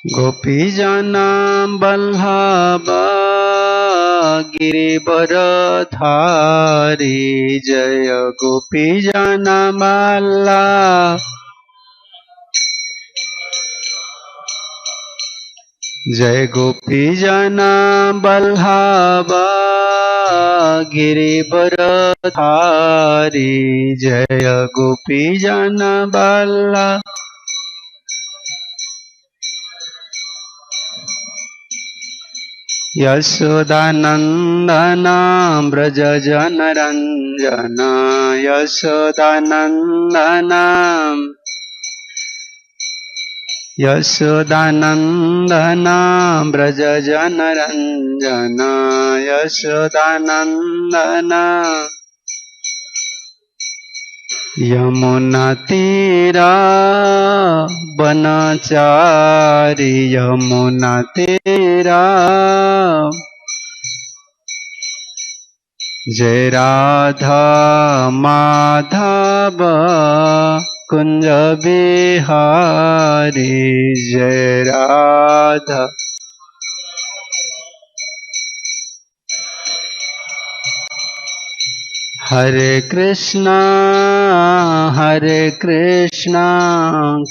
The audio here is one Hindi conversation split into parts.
गोपीजना वल्लभा गिरिवरधारी जय गोपीजना वल्लभ जय गोपीजना वल्लभा गिरिवरधारी जय गोपीजना वल्लभ यशोदानन्दन व्रजजनरञ्जन यशोदानन्दन यशोदानन्दन व्रजजनरञ्जन यशोदानन्दन यमुनातीरा वनचारी यमुनातीरा जय राधा माधव कुंज बिहारी जय राधा हरे कृष्णा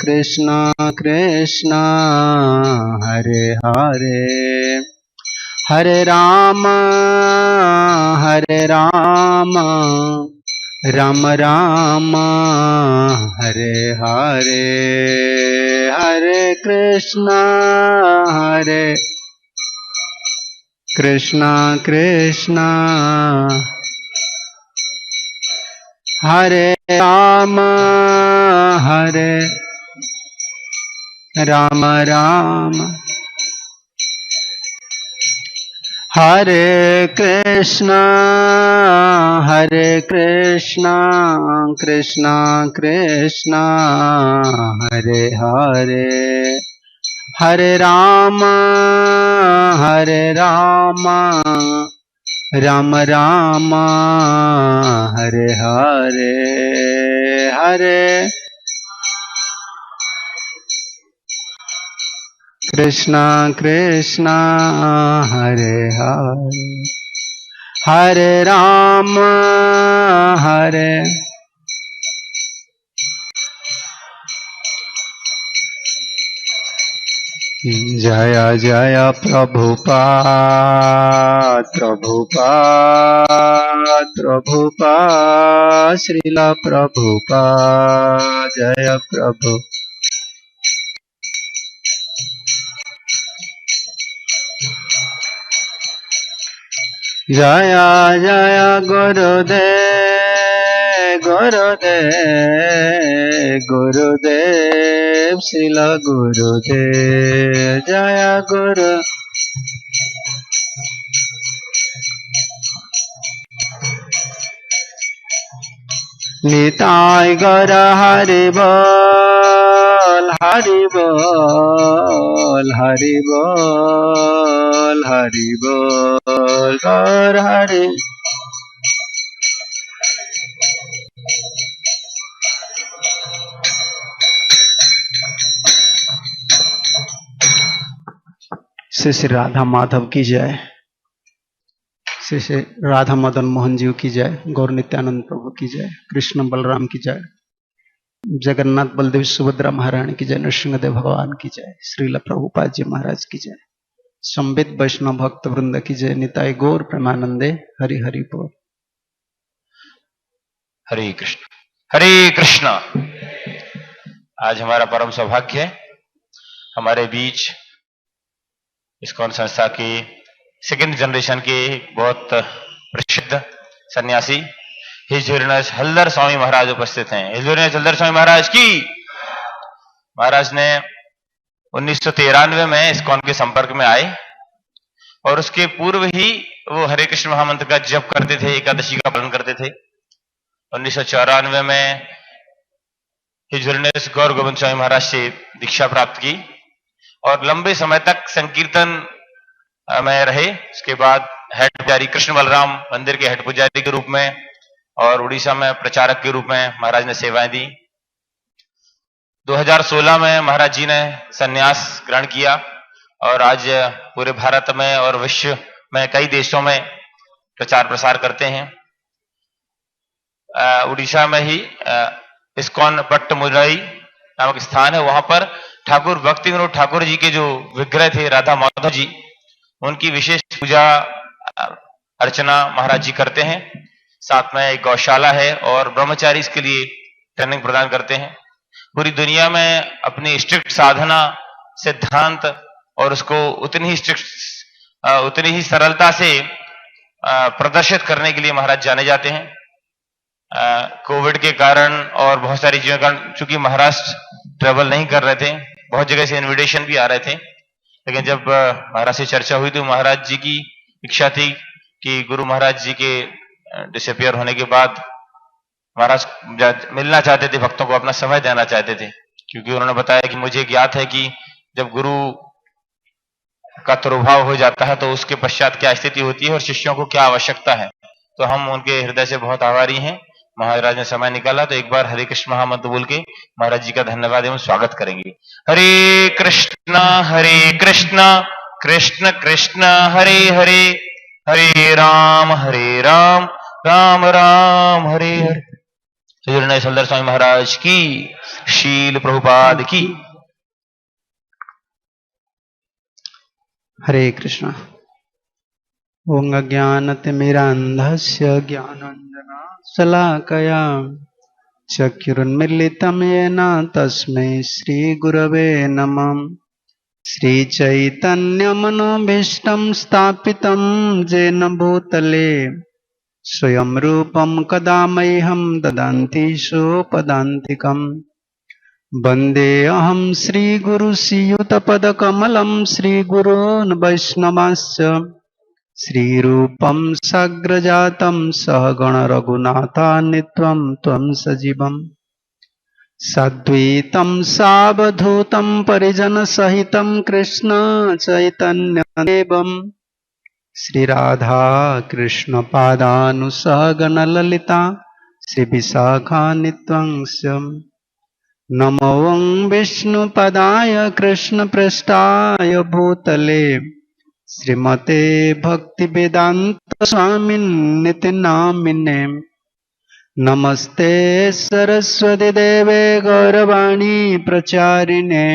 कृष्णा कृष्णा हरे हरे हरे राम राम राम हरे हरे हरे कृष्णा कृष्णा हरे राम राम हरे कृष्णा कृष्णा कृष्णा हरे हरे हरे राम राम राम हरे हरे हरे कृष्णा हरे हरे हरे राम जय जय प्रभुपाद श्रील प्रभुपाद जय प्रभु जय जय गुरुदेव श्रील गुरुदेव जय गुरु निताय गौर हरि बोल हरि बोल हरि बोल हरि बोल गौर हरि श्री श्री राधा माधव की जय श्री श्री राधा मदन मोहन जी की जय गौर नित्यानंद प्रभु की जय कृष्ण बलराम की जय जगन्नाथ बलदेव सुभद्रा महारानी की जय नृसिंहदेव भगवान की जय श्रील प्रभुपाद जी महाराज की जय संबित वैष्णव भक्त वृंद की जय निताय गौर प्रेमानंदे हरि हरि बोल हरे कृष्ण। आज हमारा परम सौभाग्य है हमारे बीच इस्कॉन संस्था की सेकेंड जनरेशन के बहुत प्रसिद्ध सन्यासी हिज होलिनेस हल्दर स्वामी महाराज उपस्थित हैं। हिज होलिनेस हल्दर स्वामी महाराज की महाराज ने 1993 में इस्कॉन के संपर्क में आए और उसके पूर्व ही वो हरे कृष्ण महामंत्र का जप करते थे, एकादशी का पालन करते थे। 1994 में हिज होलिनेस गौर गोविंद स्वामी महाराज से दीक्षा प्राप्त की और लंबे समय तक संकीर्तन में रहे। उसके बाद हेड पुजारी कृष्ण बलराम मंदिर के हेड पुजारी के रूप में और उड़ीसा में प्रचारक के रूप में महाराज ने सेवाएं दी। 2016 में महाराज जी ने संन्यास ग्रहण किया और आज पूरे भारत में और विश्व में कई देशों में प्रचार प्रसार करते हैं। उड़ीसा में ही इस्कॉन पट्टमुरई नामक स्थान है, वहां पर ठाकुर भक्ति विनोद ठाकुर जी के जो विग्रह थे राधा माधव जी, उनकी विशेष पूजा अर्चना महाराज जी करते हैं। साथ में एक गौशाला है और ब्रह्मचारी इसके लिए ट्रेनिंग प्रदान करते हैं। पूरी दुनिया में अपनी स्ट्रिक्ट साधना सिद्धांत और उसको उतनी ही सरलता से प्रदर्शित करने के लिए महाराज जाने जाते हैं। कोविड के कारण और बहुत सारी चीजों के कारण चूंकि महाराष्ट्र ट्रेवल नहीं कर रहे थे, बहुत जगह से इनविटेशन भी आ रहे थे, लेकिन जब महाराज से चर्चा हुई तो महाराज जी की इच्छा थी कि गुरु महाराज जी के डिसअपियर होने के बाद महाराज मिलना चाहते थे, भक्तों को अपना समय देना चाहते थे, क्योंकि उन्होंने बताया कि मुझे ज्ञात है कि जब गुरु का तिरोभाव हो जाता है तो उसके पश्चात क्या स्थिति होती है और शिष्यों को क्या आवश्यकता है। तो हम उनके हृदय से बहुत आभारी हैं। महाराज ने समय निकाला तो एक बार हरे कृष्ण महामंत्र बोल के महाराज जी का धन्यवाद एवं स्वागत करेंगे। हरे कृष्ण कृष्ण कृष्ण हरे हरे, हरे राम राम राम हरे हरे। हजूर सुंदर स्वामी महाराज की, शील प्रभुपाद की। हरे कृष्ण। ओं अज्ञानतिमिरान्धस्य ज्ञानाञ्जना शलाकया चक्षुरुन्मीलितं येन तस्मै श्रीगुरवे नमः। श्रीचैतन्यमनोभीष्टं स्थापितं येन भूतले स्वयं रूपं कदा मह्यं ददाति सोपदान्तिकम्। वन्देऽहं श्रीगुरुश्रीयुतपदकमलं श्रीगुरून् वैष्णवांश्च श्रीरूपं साग्रजातं सहगण रघुनाथान्वितं त्वं सजीवम्। साद्वैतं सावधूतं परिजनसहितं कृष्ण चैतन्यदेवं श्रीराधा कृष्णपादानुसहगण ललिता श्रीविशाखान्वितंश्च। नमो विष्णुपदाय कृष्णपृष्ठाय भूतले श्रीमते भक्तिवेदांत स्वामिन्निति नामिने। नमस्ते सरस्वती देवे गौरवाणी प्रचारिणे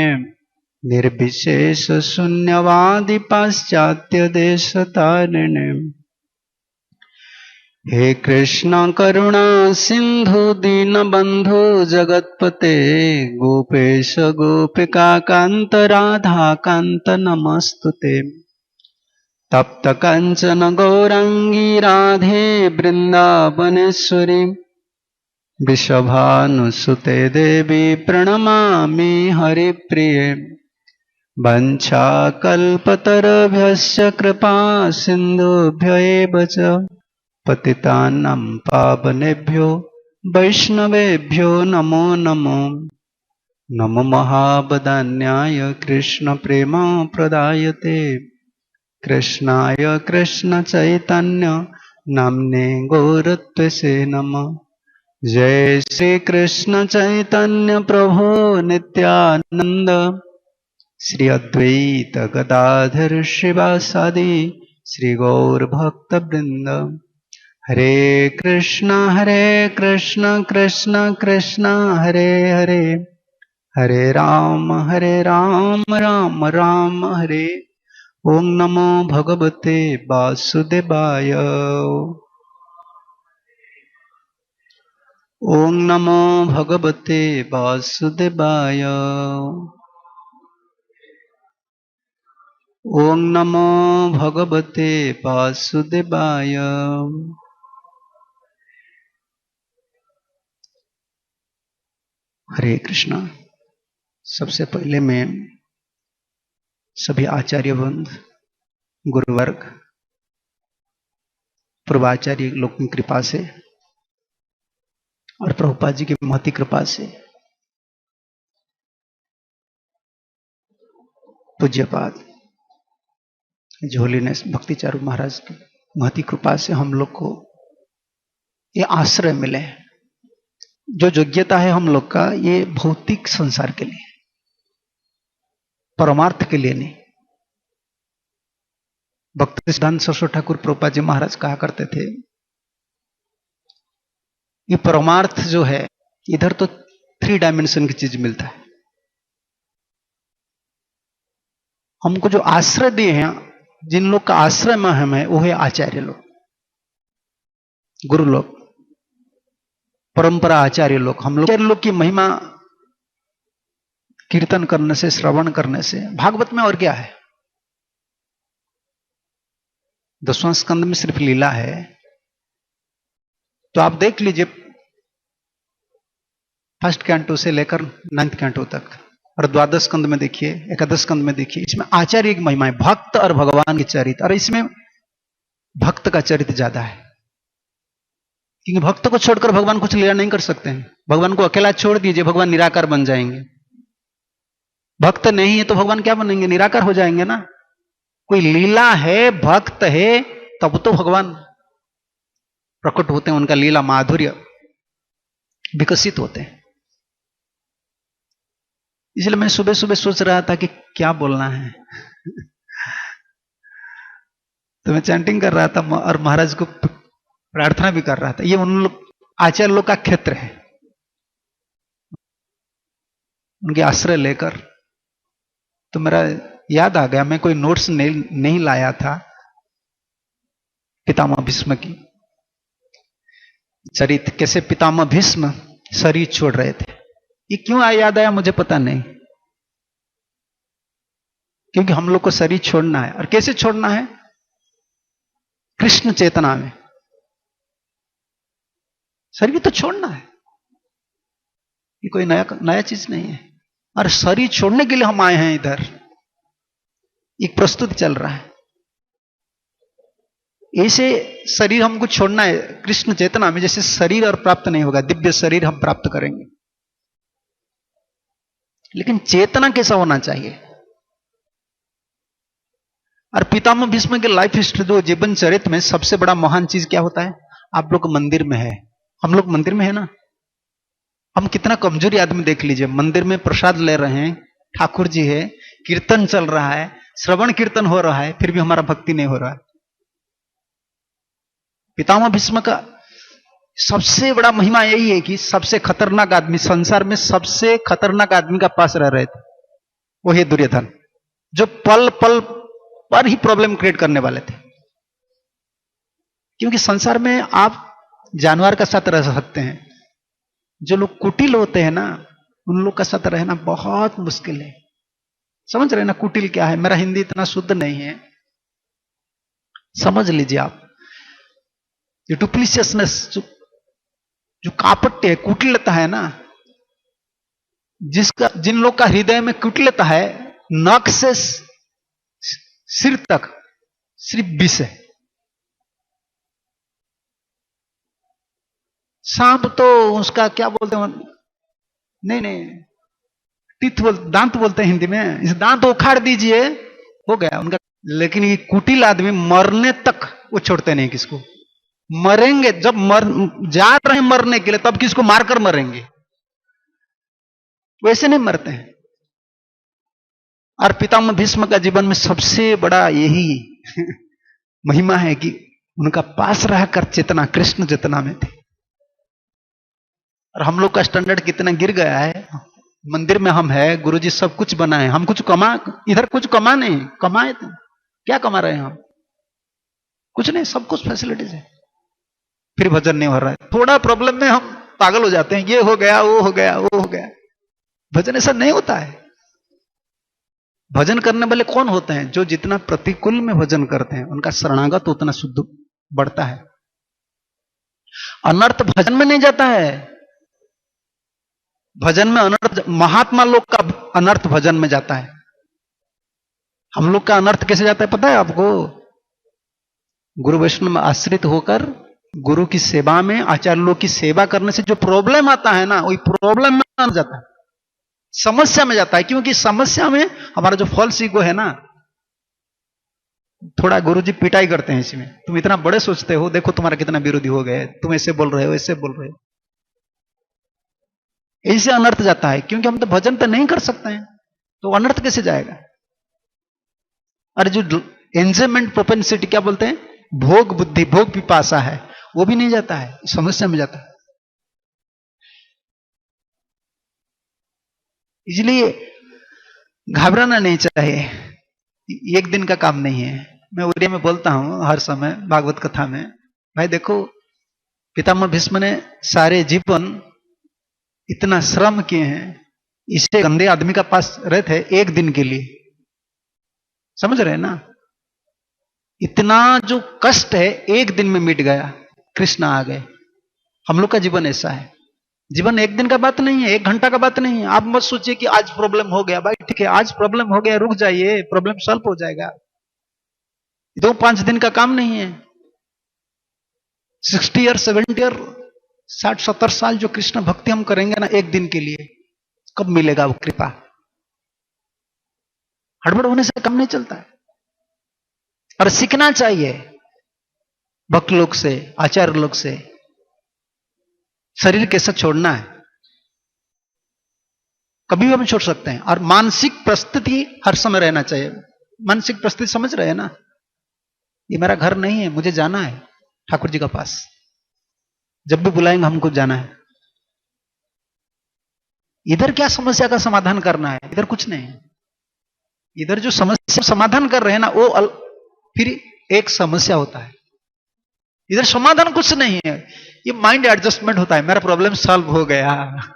निर्विशेष शून्यवादी पाश्चात्य देशतारिणे। हे कृष्ण करुणा सिंधु दीनबंधु जगत्पते गोपेश गोपिका कांत राधा कांत नमस्तुते। तप्त कांचन गौरांगी राधे वृंदावनेश्वरी वृषभानुसुते देवी प्रणमामि हरिप्रिये। वंशाकल्पतरुभ्यश्च कृपा सिन्धुभ्य एव च पतितानां पावनेभ्यो वैष्णवेभ्यो नमो नमो। नमो महावदान्याय कृष्ण प्रेम प्रदायते कृष्णाय कृष्ण चैतन्य नाम्ने गौरत्वसे नमः। जय श्री कृष्ण चैतन्य प्रभु नित्यानंद श्री अद्वैत गदाधर शिवासादि श्री गौर भक्त वृंद। हरे कृष्ण कृष्ण कृष्ण हरे हरे, हरे राम राम राम हरे। ओम नमो भगवते वासुदेवाय। ओम नमो भगवते वासुदेवाय। ओम नमो भगवते वासुदेवाय। हरे कृष्ण। सबसे पहले मैं सभी आचार्य वृंद, गुरुवर्ग, पूर्वाचार्य लोग की कृपा से और प्रभुपाद जी की महती कृपा से पूज्यपाद होलीनेस भक्तिचारू महाराज की महती कृपा से हम लोग को ये आश्रय मिले जो योग्यता है हम लोग का, ये भौतिक संसार के लिए, परमार्थ के लिए नहीं। भक्ति सिद्धांत सरस्वती ठाकुर प्रभुपाद जी महाराज कहा करते थे, ये परमार्थ जो है, इधर तो 3 डायमेंशन की चीज मिलता है। हमको जो आश्रय दिए हैं, जिन लोग का आश्रय में हम है, वो है आचार्य लोग, गुरु लोग, परंपरा आचार्य लोग। हम लोग की महिमा कीर्तन करने से, श्रवण करने से। भागवत में और क्या है? 10वां स्कंद में सिर्फ लीला है। तो आप देख लीजिए, 1st कैंटो से लेकर 9th कैंटो तक, और 12 स्कंद में देखिए, 11 स्कंद में देखिए, इसमें आचार्य की महिमा है, भक्त और भगवान की चरित्र। और इसमें भक्त का चरित्र ज्यादा है, क्योंकि भक्त को छोड़कर भगवान कुछ लीला नहीं कर सकते हैं। भगवान को अकेला छोड़ दीजिए, भगवान निराकार बन जाएंगे। भक्त नहीं है तो भगवान क्या बनेंगे? निराकार हो जाएंगे ना। कोई लीला है, भक्त है, तब तो भगवान प्रकट होते हैं, उनका लीला माधुर्य विकसित होते हैं। इसलिए मैं सुबह सुबह सोच रहा था कि क्या बोलना है तो मैं चैंटिंग कर रहा था और महाराज को प्रार्थना भी कर रहा था। ये उन लोग आचार्य लोग का क्षेत्र है, उनके आश्रय लेकर। तो मेरा याद आ गया, मैं कोई नोट्स नहीं लाया था पितामह भीष्म की चरित्र, कैसे पितामह भीष्म शरीर छोड़ रहे थे। ये क्यों याद आया मुझे पता नहीं, क्योंकि हम लोग को शरीर छोड़ना है। और कैसे छोड़ना है? कृष्ण चेतना में। शरीर तो छोड़ना है, ये कोई नया चीज नहीं है। और शरीर छोड़ने के लिए हम आए हैं इधर, एक प्रस्तुति चल रहा है। ऐसे शरीर हमको छोड़ना है कृष्ण चेतना में। जैसे शरीर और प्राप्त नहीं होगा, दिव्य शरीर हम प्राप्त करेंगे, लेकिन चेतना कैसा होना चाहिए? और पितामह भीष्म के लाइफ हिस्ट्री, जो जीवन चरित्र में सबसे बड़ा महान चीज क्या होता है? आप लोग मंदिर में है, हम लोग मंदिर में है ना। हम कितना कमजोरी आदमी देख लीजिए, मंदिर में प्रसाद ले रहे हैं, ठाकुर जी है, कीर्तन चल रहा है, श्रवण कीर्तन हो रहा है, फिर भी हमारा भक्ति नहीं हो रहा है। पितामह भीष्म का सबसे बड़ा महिमा यही है कि सबसे खतरनाक आदमी, संसार में सबसे खतरनाक आदमी का पास रह रहे थे, वो है दुर्योधन, जो पल पल पर ही प्रॉब्लम क्रिएट करने वाले थे। क्योंकि संसार में आप जानवर का साथ रह सकते हैं, जो लोग कुटिल होते हैं ना, उन लोग का साथ रहना बहुत मुश्किल है। समझ रहे ना कुटिल क्या है? मेरा हिंदी इतना शुद्ध नहीं है, समझ लीजिए आप। ये डुप्लीशियसनेस, जो कापट्य है, कुटिलता है ना, जिन लोग का हृदय में कुटिलता है, नख से सिर तक सिर्फ विष है। सांप तो उसका क्या बोलते हैं? नहीं, दांत बोलते हैं हिंदी में। इस दांत उखाड़ दीजिए, हो गया उनका। लेकिन ये कुटिल आदमी मरने तक वो छोड़ते नहीं किसको। मरेंगे जब जा रहे हैं मरने के लिए, तब किसको मारकर मरेंगे, वैसे नहीं मरते हैं। और पितामह भीष्म का जीवन में सबसे बड़ा यही महिमा है कि उनका पास रहकर चेतना कृष्ण चेतना में थी। और हम लोग का स्टैंडर्ड कितना गिर गया है। मंदिर में हम है, गुरुजी सब कुछ बनाए, हम कुछ इधर कुछ कमा नहीं, कमाए तो क्या कमा रहे हैं हम? कुछ नहीं, सब कुछ फैसिलिटीज है, फिर भजन नहीं हो रहा है। थोड़ा प्रॉब्लम में हम पागल हो जाते हैं, ये हो गया, वो हो गया, वो हो गया। भजन ऐसा नहीं होता है। भजन करने वाले कौन होते हैं? जो जितना प्रतिकूल में भजन करते हैं, उनका शरणागत उतना शुद्ध बढ़ता है। अनर्थ भजन में नहीं जाता है। भजन में अनर्थ, महात्मा लोग का अनर्थ भजन में जाता है। हम लोग का अनर्थ कैसे जाता है पता है आपको? गुरु वैष्णव में आश्रित होकर गुरु की सेवा में, आचार्य लोग की सेवा करने से जो प्रॉब्लम आता है ना, वही प्रॉब्लम में जाता है, समस्या में जाता है। क्योंकि समस्या में हमारा जो फॉल्स ईगो है ना, थोड़ा गुरुजी पिटाई करते हैं इसमें। तुम इतना बड़े सोचते हो, देखो तुम्हारा कितना विरोधी हो गए, तुम ऐसे बोल रहे हो, ऐसे बोल रहे हो। ऐसे अनर्थ जाता है, क्योंकि हम तो भजन तो नहीं कर सकते हैं, तो अनर्थ कैसे जाएगा? अरे जो एंजॉयमेंट प्रोपेंसिटी क्या बोलते हैं, भोग बुद्धि, भोग पिपासा है, वो भी नहीं जाता है, समस्या में जाता है। इसलिए घबराना नहीं चाहिए, एक दिन का काम नहीं है। मैं उड़िया में बोलता हूं हर समय भागवत कथा में, भाई देखो पितामह भीष्म ने सारे जीवन इतना श्रम किए हैं, इसे गंदे आदमी का पास रहे थे एक दिन के लिए, समझ रहे हैं ना? इतना जो कष्ट है एक दिन में मिट गया, कृष्ण आ गए। हम लोग का जीवन ऐसा है, जीवन एक दिन का बात नहीं है, एक घंटा का बात नहीं है। आप मत सोचिए कि आज प्रॉब्लम हो गया, भाई ठीक है आज प्रॉब्लम हो गया, रुक जाइए, प्रॉब्लम सॉल्व हो जाएगा। 2-5 दिन का काम नहीं है। 60 ईयर 70 ईयर 60-70 साल जो कृष्ण भक्ति हम करेंगे ना एक दिन के लिए, कब मिलेगा वो कृपा? हड़बड़ होने से काम नहीं चलता है। और सीखना चाहिए भक्त लोग से, आचार्य लोग से, शरीर कैसे छोड़ना है, कभी भी हम छोड़ सकते हैं। और मानसिक प्रस्तुति हर समय रहना चाहिए। मानसिक प्रस्तुति समझ रहे हैं ना, ये मेरा घर नहीं है, मुझे जाना है ठाकुर जी का पास, जब भी बुलाएंगे हमको जाना है। इधर क्या समस्या का समाधान करना है, इधर कुछ नहीं है। इधर जो समस्या समाधान कर रहे हैं ना, वो फिर एक समस्या होता है। इधर समाधान कुछ नहीं है, ये माइंड एडजस्टमेंट होता है। मेरा प्रॉब्लम सॉल्व हो गया।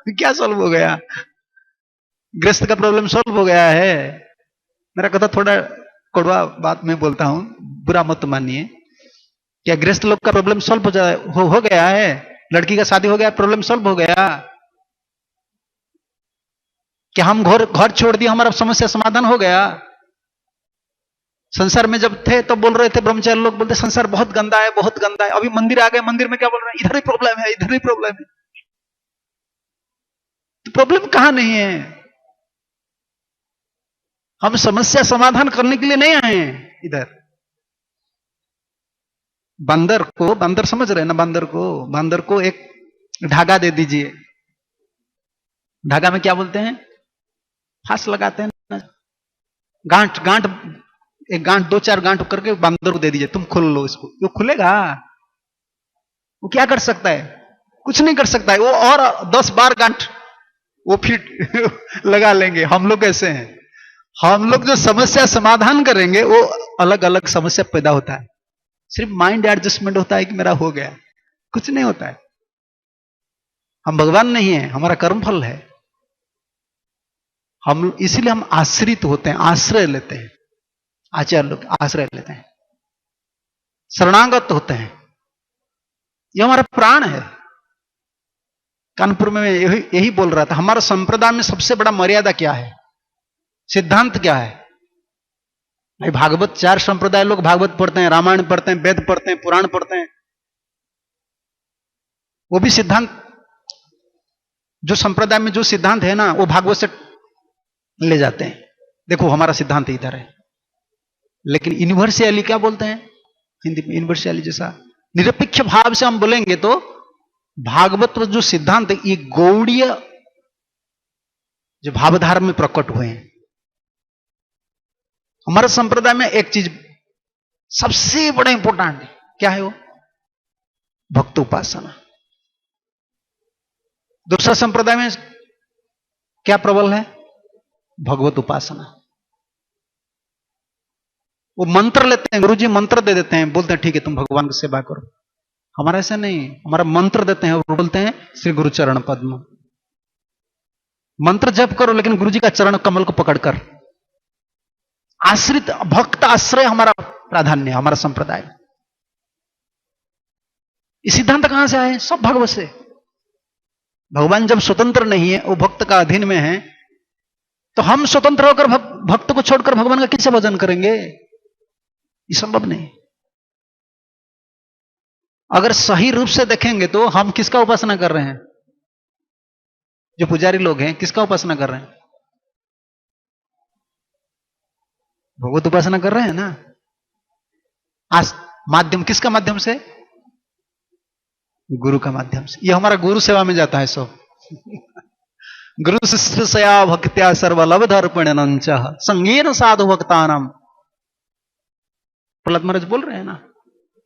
क्या सॉल्व हो गया? गृहस्थ का प्रॉब्लम सॉल्व हो गया है। मेरा कथा थोड़ा कड़वा बात में बोलता हूं, बुरा मत मानिए। क्या गृहस्थ लोग का प्रॉब्लम सॉल्व हो गया है? लड़की का शादी हो गया, प्रॉब्लम सॉल्व हो गया? क्या हम घर छोड़ दिए, हमारा समस्या समाधान हो गया? संसार में जब थे तो बोल रहे थे ब्रह्मचारी लोग, बोलते संसार बहुत गंदा है, बहुत गंदा है। अभी मंदिर आ गए, मंदिर में क्या बोल रहे हैं, इधर ही प्रॉब्लम है, इधर ही प्रॉब्लम है। तो प्रॉब्लम कहां नहीं है? हम समस्या समाधान करने के लिए नहीं आए हैं इधर। बंदर समझ रहे हैं ना, बंदर को एक धागा दे दीजिए। धागा में क्या बोलते हैं, फांस लगाते हैं ना, गांठ एक गांठ 2-4 गांठ करके बंदर को दे दीजिए, तुम खोल लो इसको, वो खुलेगा? वो क्या कर सकता है? कुछ नहीं कर सकता है। वो और 10 बार गांठ वो फिर लगा लेंगे। हम लोग कैसे हैं, हम लोग जो समस्या समाधान करेंगे वो अलग अलग समस्या पैदा होता है। सिर्फ माइंड एडजस्टमेंट होता है कि मेरा हो गया, कुछ नहीं होता है। हम भगवान नहीं है, हमारा कर्मफल है। हम इसीलिए हम आश्रित होते हैं, आश्रय लेते हैं, आचार्य लोग आश्रय लेते हैं, शरणागत होते हैं। यह हमारा प्राण है। कानपुर में यही बोल रहा था, हमारा संप्रदाय में सबसे बड़ा मर्यादा क्या है, सिद्धांत क्या है? भाई भागवत, 4 संप्रदाय लोग भागवत पढ़ते हैं, रामायण पढ़ते हैं, वेद पढ़ते हैं, पुराण पढ़ते हैं। वो भी सिद्धांत, जो संप्रदाय में जो सिद्धांत है ना, वो भागवत से ले जाते हैं। देखो हमारा सिद्धांत इधर है। लेकिन यूनिवर्सली क्या बोलते हैं हिंदी में, यूनिवर्सली जैसा निरपेक्ष भाव से हम बोलेंगे तो भागवत जो सिद्धांत है, ये गौड़ीय जो भावधारा में प्रकट हुए हैं। हमारे संप्रदाय में एक चीज सबसे बड़ा इंपॉर्टेंट है, क्या है वो? भक्त उपासना। दूसरा संप्रदाय में क्या प्रबल है? भगवत उपासना। वो मंत्र लेते हैं, गुरुजी मंत्र दे देते हैं, बोलते हैं ठीक है तुम भगवान की सेवा करो। हमारा ऐसा नहीं, हमारा मंत्र देते हैं और बोलते हैं श्री गुरु चरण पद्म, मंत्र जप करो लेकिन गुरुजी का चरण कमल को पकड़कर। आश्रित भक्त आश्रय हमारा प्राधान्य, हमारा संप्रदाय। ये सिद्धांत कहां से आए? सब भगवत से। भगवान जब स्वतंत्र नहीं है, वो भक्त का अधीन में है, तो हम स्वतंत्र होकर भक्त को छोड़कर भगवान का किससे भजन करेंगे? ये संभव नहीं। अगर सही रूप से देखेंगे तो हम किसका उपासना कर रहे हैं? जो पुजारी लोग हैं किसका उपासना कर रहे हैं? भगवत उपासना कर रहे हैं ना। आज माध्यम किसका माध्यम से? गुरु का माध्यम से। ये हमारा गुरु सेवा में जाता है सब। गुरु शुश्रूषया भक्त्या सर्वलब्धर्पणं च संगेन साधु भक्तानाम। प्रहलाद महाराज बोल रहे हैं ना,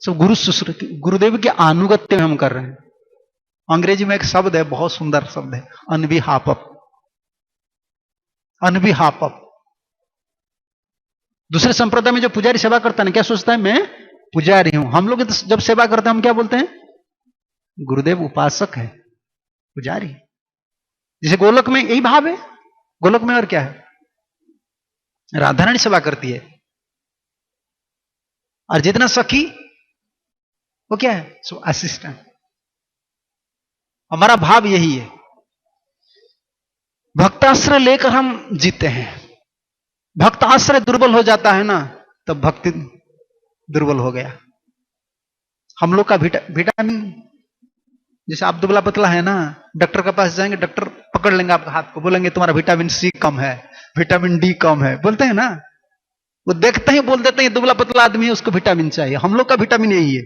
सब गुरु शुश्रूषा, गुरुदेव के अनुगत्य में हम कर रहे हैं। अंग्रेजी में एक शब्द है, बहुत सुंदर शब्द है, अनबिहाफ ऑफ। अनबिहाफ ऑफ। दूसरे संप्रदाय में जो पुजारी सेवा करता है ना, क्या सोचता है मैं पुजारी हूं। हम लोग जब सेवा करते हैं हम क्या बोलते हैं, गुरुदेव उपासक है, पुजारी। जैसे गोलक में यही भाव है। गोलक में और क्या है, राधा रानी सेवा करती है, और जितना सखी वो क्या है, सो असिस्टेंट। हमारा भाव यही है। भक्ताश्रय लेकर हम जीते हैं। भक्त आश्रय दुर्बल हो जाता है ना, तब भक्ति दुर्बल हो गया। हम लोग का विटामिन, जैसे आप दुबला पतला है ना, डॉक्टर के पास जाएंगे, डॉक्टर पकड़ लेंगे आपका हाथ को, बोलेंगे तुम्हारा विटामिन सी कम है, विटामिन डी कम है, बोलते हैं ना। वो देखते ही बोल देते हैं दुबला पतला आदमी है, उसको विटामिन चाहिए। हम लोग का विटामिन यही है।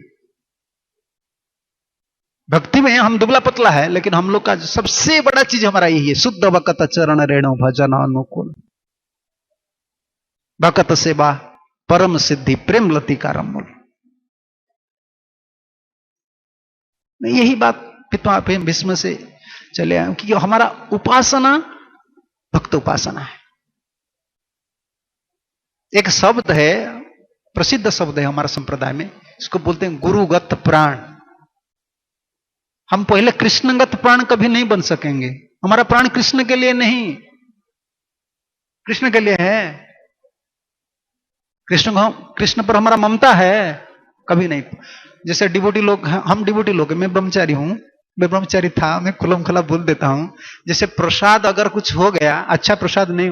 भक्ति में हम दुबला पतला है, लेकिन हम लोग का सबसे बड़ा चीज हमारा यही है, शुद्ध भक्त चरण रेणु भजन अनुकूल। भक्त सेवा परम सिद्धि प्रेम लतिकारम मूल। यही बात पिता प्रेम भीष्म से चले आए कि हमारा उपासना भक्त उपासना है। एक शब्द है, प्रसिद्ध शब्द है हमारे संप्रदाय में, इसको बोलते हैं गुरुगत प्राण। हम पहले कृष्णगत प्राण कभी नहीं बन सकेंगे। हमारा प्राण कृष्ण के लिए नहीं, कृष्ण के लिए है। कृष्ण पर हमारा ममता है, कभी नहीं। जैसे डिवोटी लोग, हम डिवोटी लोग, मैं ब्रह्मचारी हूं, मैं ब्रह्मचारी था, मैं खुलम खुला बोल देता हूं। जैसे प्रसाद अगर कुछ हो गया, अच्छा प्रसाद नहीं,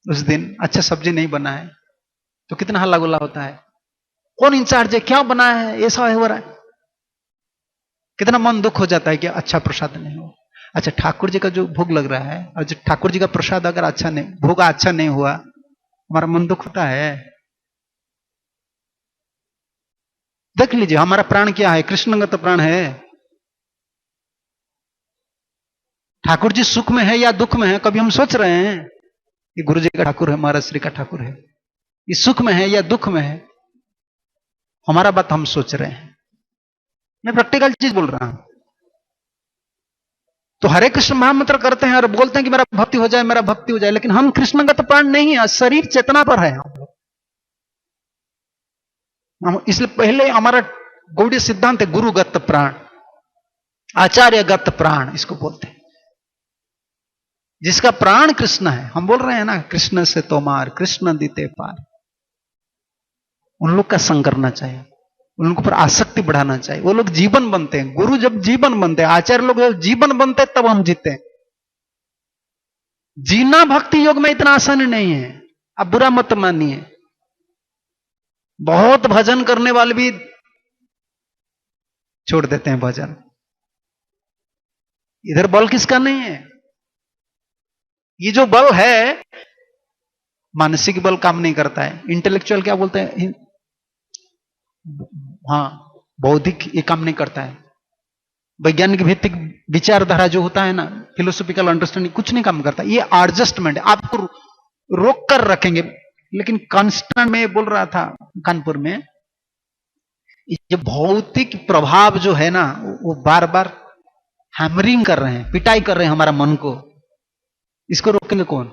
उस दिन अच्छा सब्जी नहीं बना है, तो कितना हल्ला गुल्ला होता है। कौन इंचार्ज है, क्या बना है, ऐसा हो रहा है, कितना मन दुख हो जाता है कि अच्छा प्रसाद नहीं हो। अच्छा ठाकुर जी का जो भोग लग रहा है, और जो ठाकुर जी का प्रसाद अगर अच्छा नहीं, भोग अच्छा नहीं हुआ, हमारा मन दुख होता है। देख लीजिए हमारा प्राण क्या है, कृष्णगत प्राण है। ठाकुर जी सुख में है या दुख में है, कभी हम सोच रहे हैं कि गुरु जी का ठाकुर है, महाराज श्री का ठाकुर है, ये सुख में है या दुख में है, हमारा बात हम सोच रहे हैं। मैं प्रैक्टिकल चीज बोल रहा हूं। तो हरे कृष्ण महामंत्र करते हैं और बोलते हैं कि मेरा भक्ति हो जाए, मेरा भक्ति हो जाए, लेकिन हम कृष्णगत प्राण नहीं है, शरीर चेतना पर है हम। इसलिए पहले हमारा गौड़ीय सिद्धांत है गुरुगत प्राण, आचार्यगत प्राण इसको बोलते हैं। जिसका प्राण कृष्ण है, हम बोल रहे हैं ना, कृष्ण से तोमार कृष्ण दीते पार। उन लोग का संग करना चाहिए, उन लोगों पर आसक्ति बढ़ाना चाहिए। वो लोग जीवन बनते हैं। गुरु जब जीवन बनते हैं, आचार्य लोग जब जीवन बनते हैं, तब हम जीते हैं। जीना भक्ति योग में इतना आसान नहीं है, आप बुरा मत मानिए। बहुत भजन करने वाले भी छोड़ देते हैं भजन। इधर बल किसका नहीं है। ये जो बल है, मानसिक बल काम नहीं करता है। इंटेलेक्चुअल क्या बोलते हैं, हाँ, बौद्धिक ये काम नहीं करता है। वैज्ञानिक भित्तिक विचारधारा जो होता है ना, फिलोसॉफिकल अंडरस्टैंडिंग, कुछ नहीं काम करता। ये एडजस्टमेंट है, आपको रोक कर रखेंगे। लेकिन कांस्टेंट में बोल रहा था कानपुर में, ये भौतिक प्रभाव जो है ना, वो बार बार हैमरिंग कर रहे हैं, पिटाई कर रहे हैं हमारा मन को। इसको रोकेंगे कौन।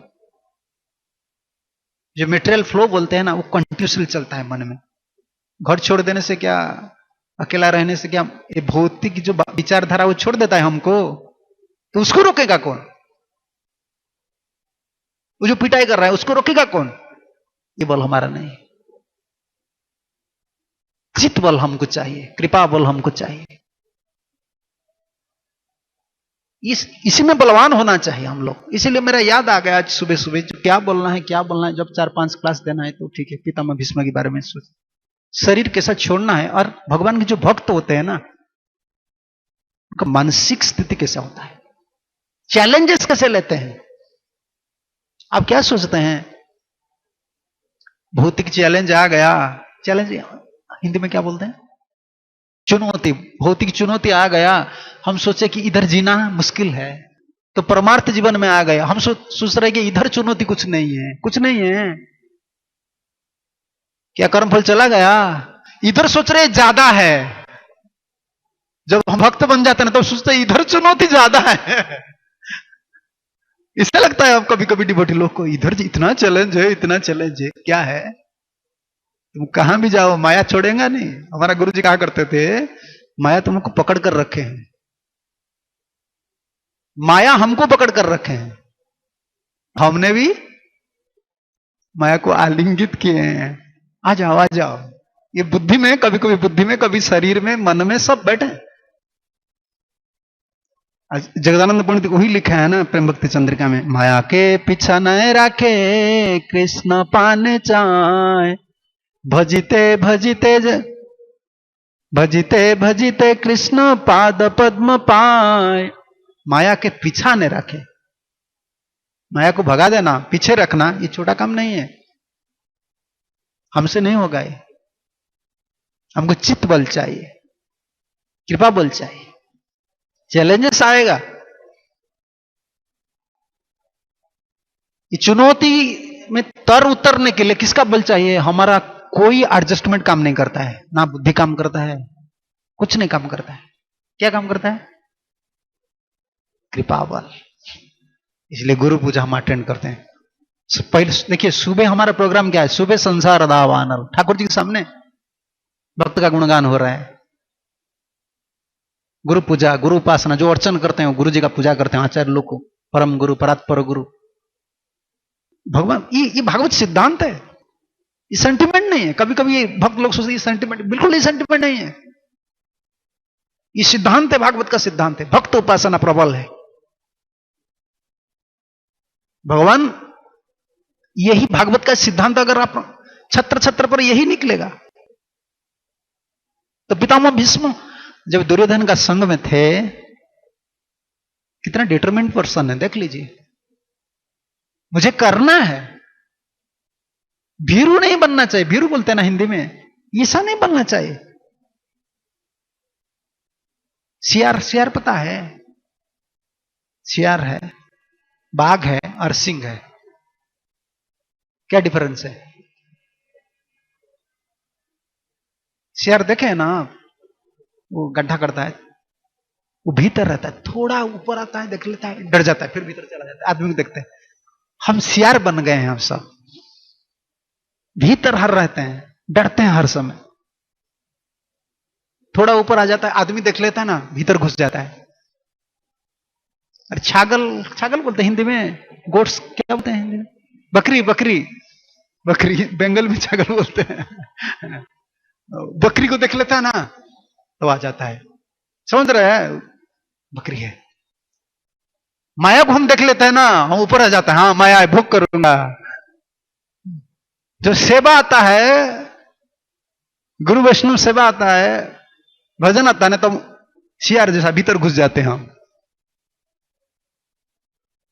जो मेटेरियल फ्लो बोलते हैं ना, वो कंटिन्यूसली चलता है मन में। घर छोड़ देने से क्या, अकेला रहने से क्या, ये भौतिक जो विचारधारा वो छोड़ देता है हमको, तो उसको रोकेगा कौन। वो जो पिटाई कर रहा है उसको रोकेगा कौन। ये बल हमारा नहीं, चित बल हमको चाहिए, कृपा बल हमको चाहिए। इसी में बलवान होना चाहिए हम लोग। इसीलिए मेरा याद आ गया आज सुबह सुबह, क्या बोलना है क्या बोलना है। जब 4-5 क्लास देना है तो ठीक है, पितामह भीष्म के बारे में सोच, शरीर कैसा छोड़ना है। और भगवान के जो भक्त होते हैं ना, उनका मानसिक स्थिति कैसा होता है, चैलेंजेस कैसे लेते हैं। आप क्या सोचते हैं, भौतिक चैलेंज आ गया, चैलेंज हिंदी में क्या बोलते हैं, चुनौती, भौतिक चुनौती आ गया, हम सोचे कि इधर जीना मुश्किल है, तो परमार्थ जीवन में आ गए। हम सोच रहे कि इधर चुनौती कुछ नहीं है, कुछ नहीं है। क्या कर्मफल चला गया? इधर सोच रहे ज्यादा है। जब हम भक्त बन जाते हैं तो सोचते हैं इधर चुनौती ज्यादा है। इससे लगता है अब कभी कभी डिवोटी लोग को, इधर इतना चैलेंज है, इतना चैलेंज है, क्या है? तुम कहां भी जाओ माया छोड़ेगा नहीं। हमारा गुरु जी कहा करते थे, माया तुमको पकड़ कर रखे हैं, माया हमको पकड़ कर रखे हैं, हमने भी माया को आलिंगित किए हैं। आ जाओ आ जाओ। ये बुद्धि में, कभी कभी बुद्धि में, कभी शरीर में, मन में, सब बैठे। जगदानंद पंडित वही लिखा है ना प्रेम भक्ति चंद्रिका में, माया के पीछा न राखे कृष्ण पाने चाहे, भजिते भजिते भजिते भजिते कृष्ण पाद पद्म पाए। माया के पीछा न रखे, माया को भगा देना, पीछे रखना, ये छोटा काम नहीं है। हमसे नहीं होगा ये। हमको चित्त बल चाहिए, कृपा बल चाहिए। चैलेंजेस आएगा, ये चुनौती में तर उतरने के लिए किसका बल चाहिए? हमारा कोई एडजस्टमेंट काम नहीं करता है, ना बुद्धि काम करता है, कुछ नहीं काम करता है। क्या काम करता है? कृपा बल। इसलिए गुरु पूजा हम अटेंड करते हैं। पहले देखिए, सुबह हमारा प्रोग्राम क्या है? सुबह संसार दावानल, ठाकुर जी के सामने भक्त का गुणगान हो रहा है। गुरु पूजा, गुरु उपासना, जो अर्चन करते हैं वो गुरु जी का पूजा करते हैं, आचार्य लोग को, परम गुरु, परात्पर गुरु, भगवान। ये भागवत सिद्धांत है, ये सेंटिमेंट नहीं है। कभी कभी ये भक्त लोग सोचते हैं सेंटिमेंट, बिल्कुल ये सेंटिमेंट नहीं है। ये सिद्धांत है, भागवत का सिद्धांत है। भक्त उपासना प्रबल है। भगवान, यही भागवत का सिद्धांत अगर आप छत्र छत्र पर यही निकलेगा। तो पितामह भीष्म जब दुर्योधन का संग में थे, कितना डिटरमिन्ड पर्सन है, देख लीजिए। मुझे करना है, भीरू नहीं बनना चाहिए। भीरू बोलते हैं ना हिंदी में, ऐसा नहीं बनना चाहिए। सियार, सियार पता है? सियार है, बाघ है और सिंह है। क्या डिफरेंस है? सियार देखे ना, वो गड्ढा करता है, वो भीतर रहता है, थोड़ा ऊपर आता है, देख लेता है, डर जाता है, फिर भीतर चला जाता है। आदमी को देखते हैं। हम सियार बन गए हैं, हम सब भीतर हर रहते हैं, डरते हैं हर समय। थोड़ा ऊपर आ जाता है, आदमी देख लेता है ना, भीतर घुस जाता है। अरे छागल, छागल बोलते हैं हिंदी में। गोट्स क्या बोलते हैं हिंदी में? बकरी, बकरी, बकरी। बंगाल में छागल बोलते हैं। बकरी को देख लेता है ना तो आ जाता है। समझ रहे हैं? बकरी है। माया को हम देख लेते हैं ना, हम ऊपर आ जाता है। हाँ माया है, भोग करूंगा। जो सेवा आता है, गुरु वैष्णव सेवा आता है, भजन आता है ना, तो सियार जैसा भीतर घुस जाते हैं हम।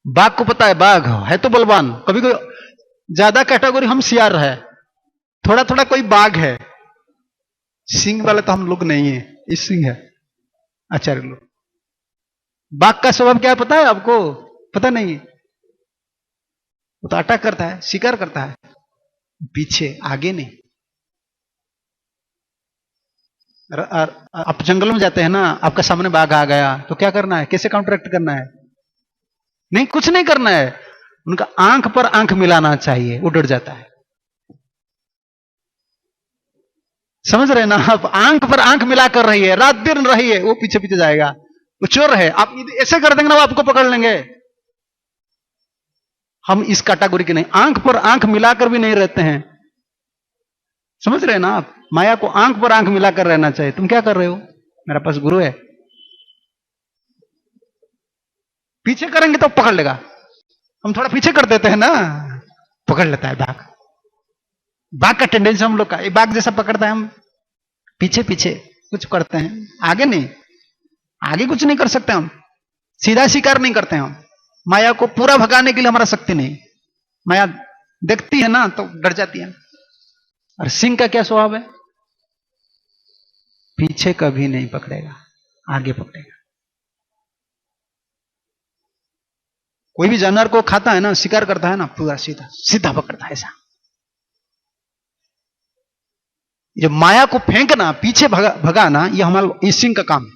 बाघ को पता है, बाघ है तो बलवान। कभी कोई ज्यादा कैटेगरी हम सियार है, थोड़ा थोड़ा कोई बाघ है। सिंह वाले तो हम लोग नहीं है, इस सिंह है आचार्य लोग। बाघ का स्वभाव क्या है पता है आपको? पता नहीं? वो तो अटैक करता है, शिकार करता है, पीछे, आगे नहीं। आप जंगल में जाते हैं ना, आपका सामने बाघ आ गया तो क्या करना है? कैसे काउंटरैक्ट करना है? नहीं, कुछ नहीं करना है। उनका आंख पर आंख मिलाना चाहिए, वो डर जाता है। समझ रहे ना आप? आंख पर आंख मिलाकर रहिए, रात दिन रहिए, वो पीछे पीछे जाएगा। वो चोर है, आप ऐसे कर देंगे ना, वो आपको पकड़ लेंगे। हम इस कैटेगरी के नहीं, आंख पर आंख मिलाकर भी नहीं रहते हैं। समझ रहे ना आप? माया को आंख पर आंख मिलाकर रहना चाहिए। तुम क्या कर रहे हो? मेरा पास गुरु है। पीछे करेंगे तो पकड़ लेगा। हम थोड़ा पीछे कर देते हैं ना, पकड़ लेता है बाघ। बाघ का टेंडेंसी हम लोग का, ये बाघ जैसा पकड़ता है। हम पीछे पीछे कुछ करते हैं, आगे नहीं। आगे कुछ नहीं कर सकते हम, सीधा शिकार नहीं करते हम। माया को पूरा भगाने के लिए हमारा शक्ति नहीं। माया देखती है ना तो डर जाती है। और सिंह का क्या स्वभाव है? पीछे कभी नहीं पकड़ेगा, आगे पकड़ेगा। कोई भी जानवर को खाता है ना, शिकार करता है ना, पूरा सीधा सीधा पकड़ता है ऐसा। ये माया को फेंकना, पीछे भगाना, ये हमारा इस सिंह का काम है।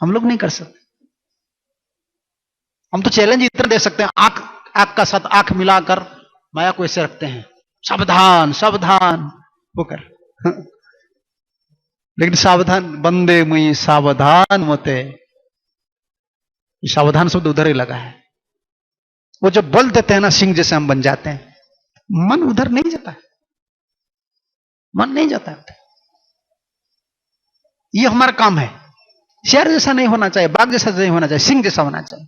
हम लोग नहीं कर सकते। हम तो चैलेंज इतना दे सकते हैं, आंख का साथ आंख मिलाकर माया को ऐसे रखते हैं, सावधान सावधान होकर। लेकिन सावधान, बंदे मुई सावधान मते, सावधान शब्द उधर ही लगा है। वो जब बोल देते हैं ना, सिंह जैसे हम बन जाते हैं, मन उधर नहीं जाता है, मन नहीं जाता है। ये हमारा काम है। शेर जैसा नहीं होना चाहिए, बाघ जैसा नहीं होना चाहिए, सिंह जैसा होना चाहिए।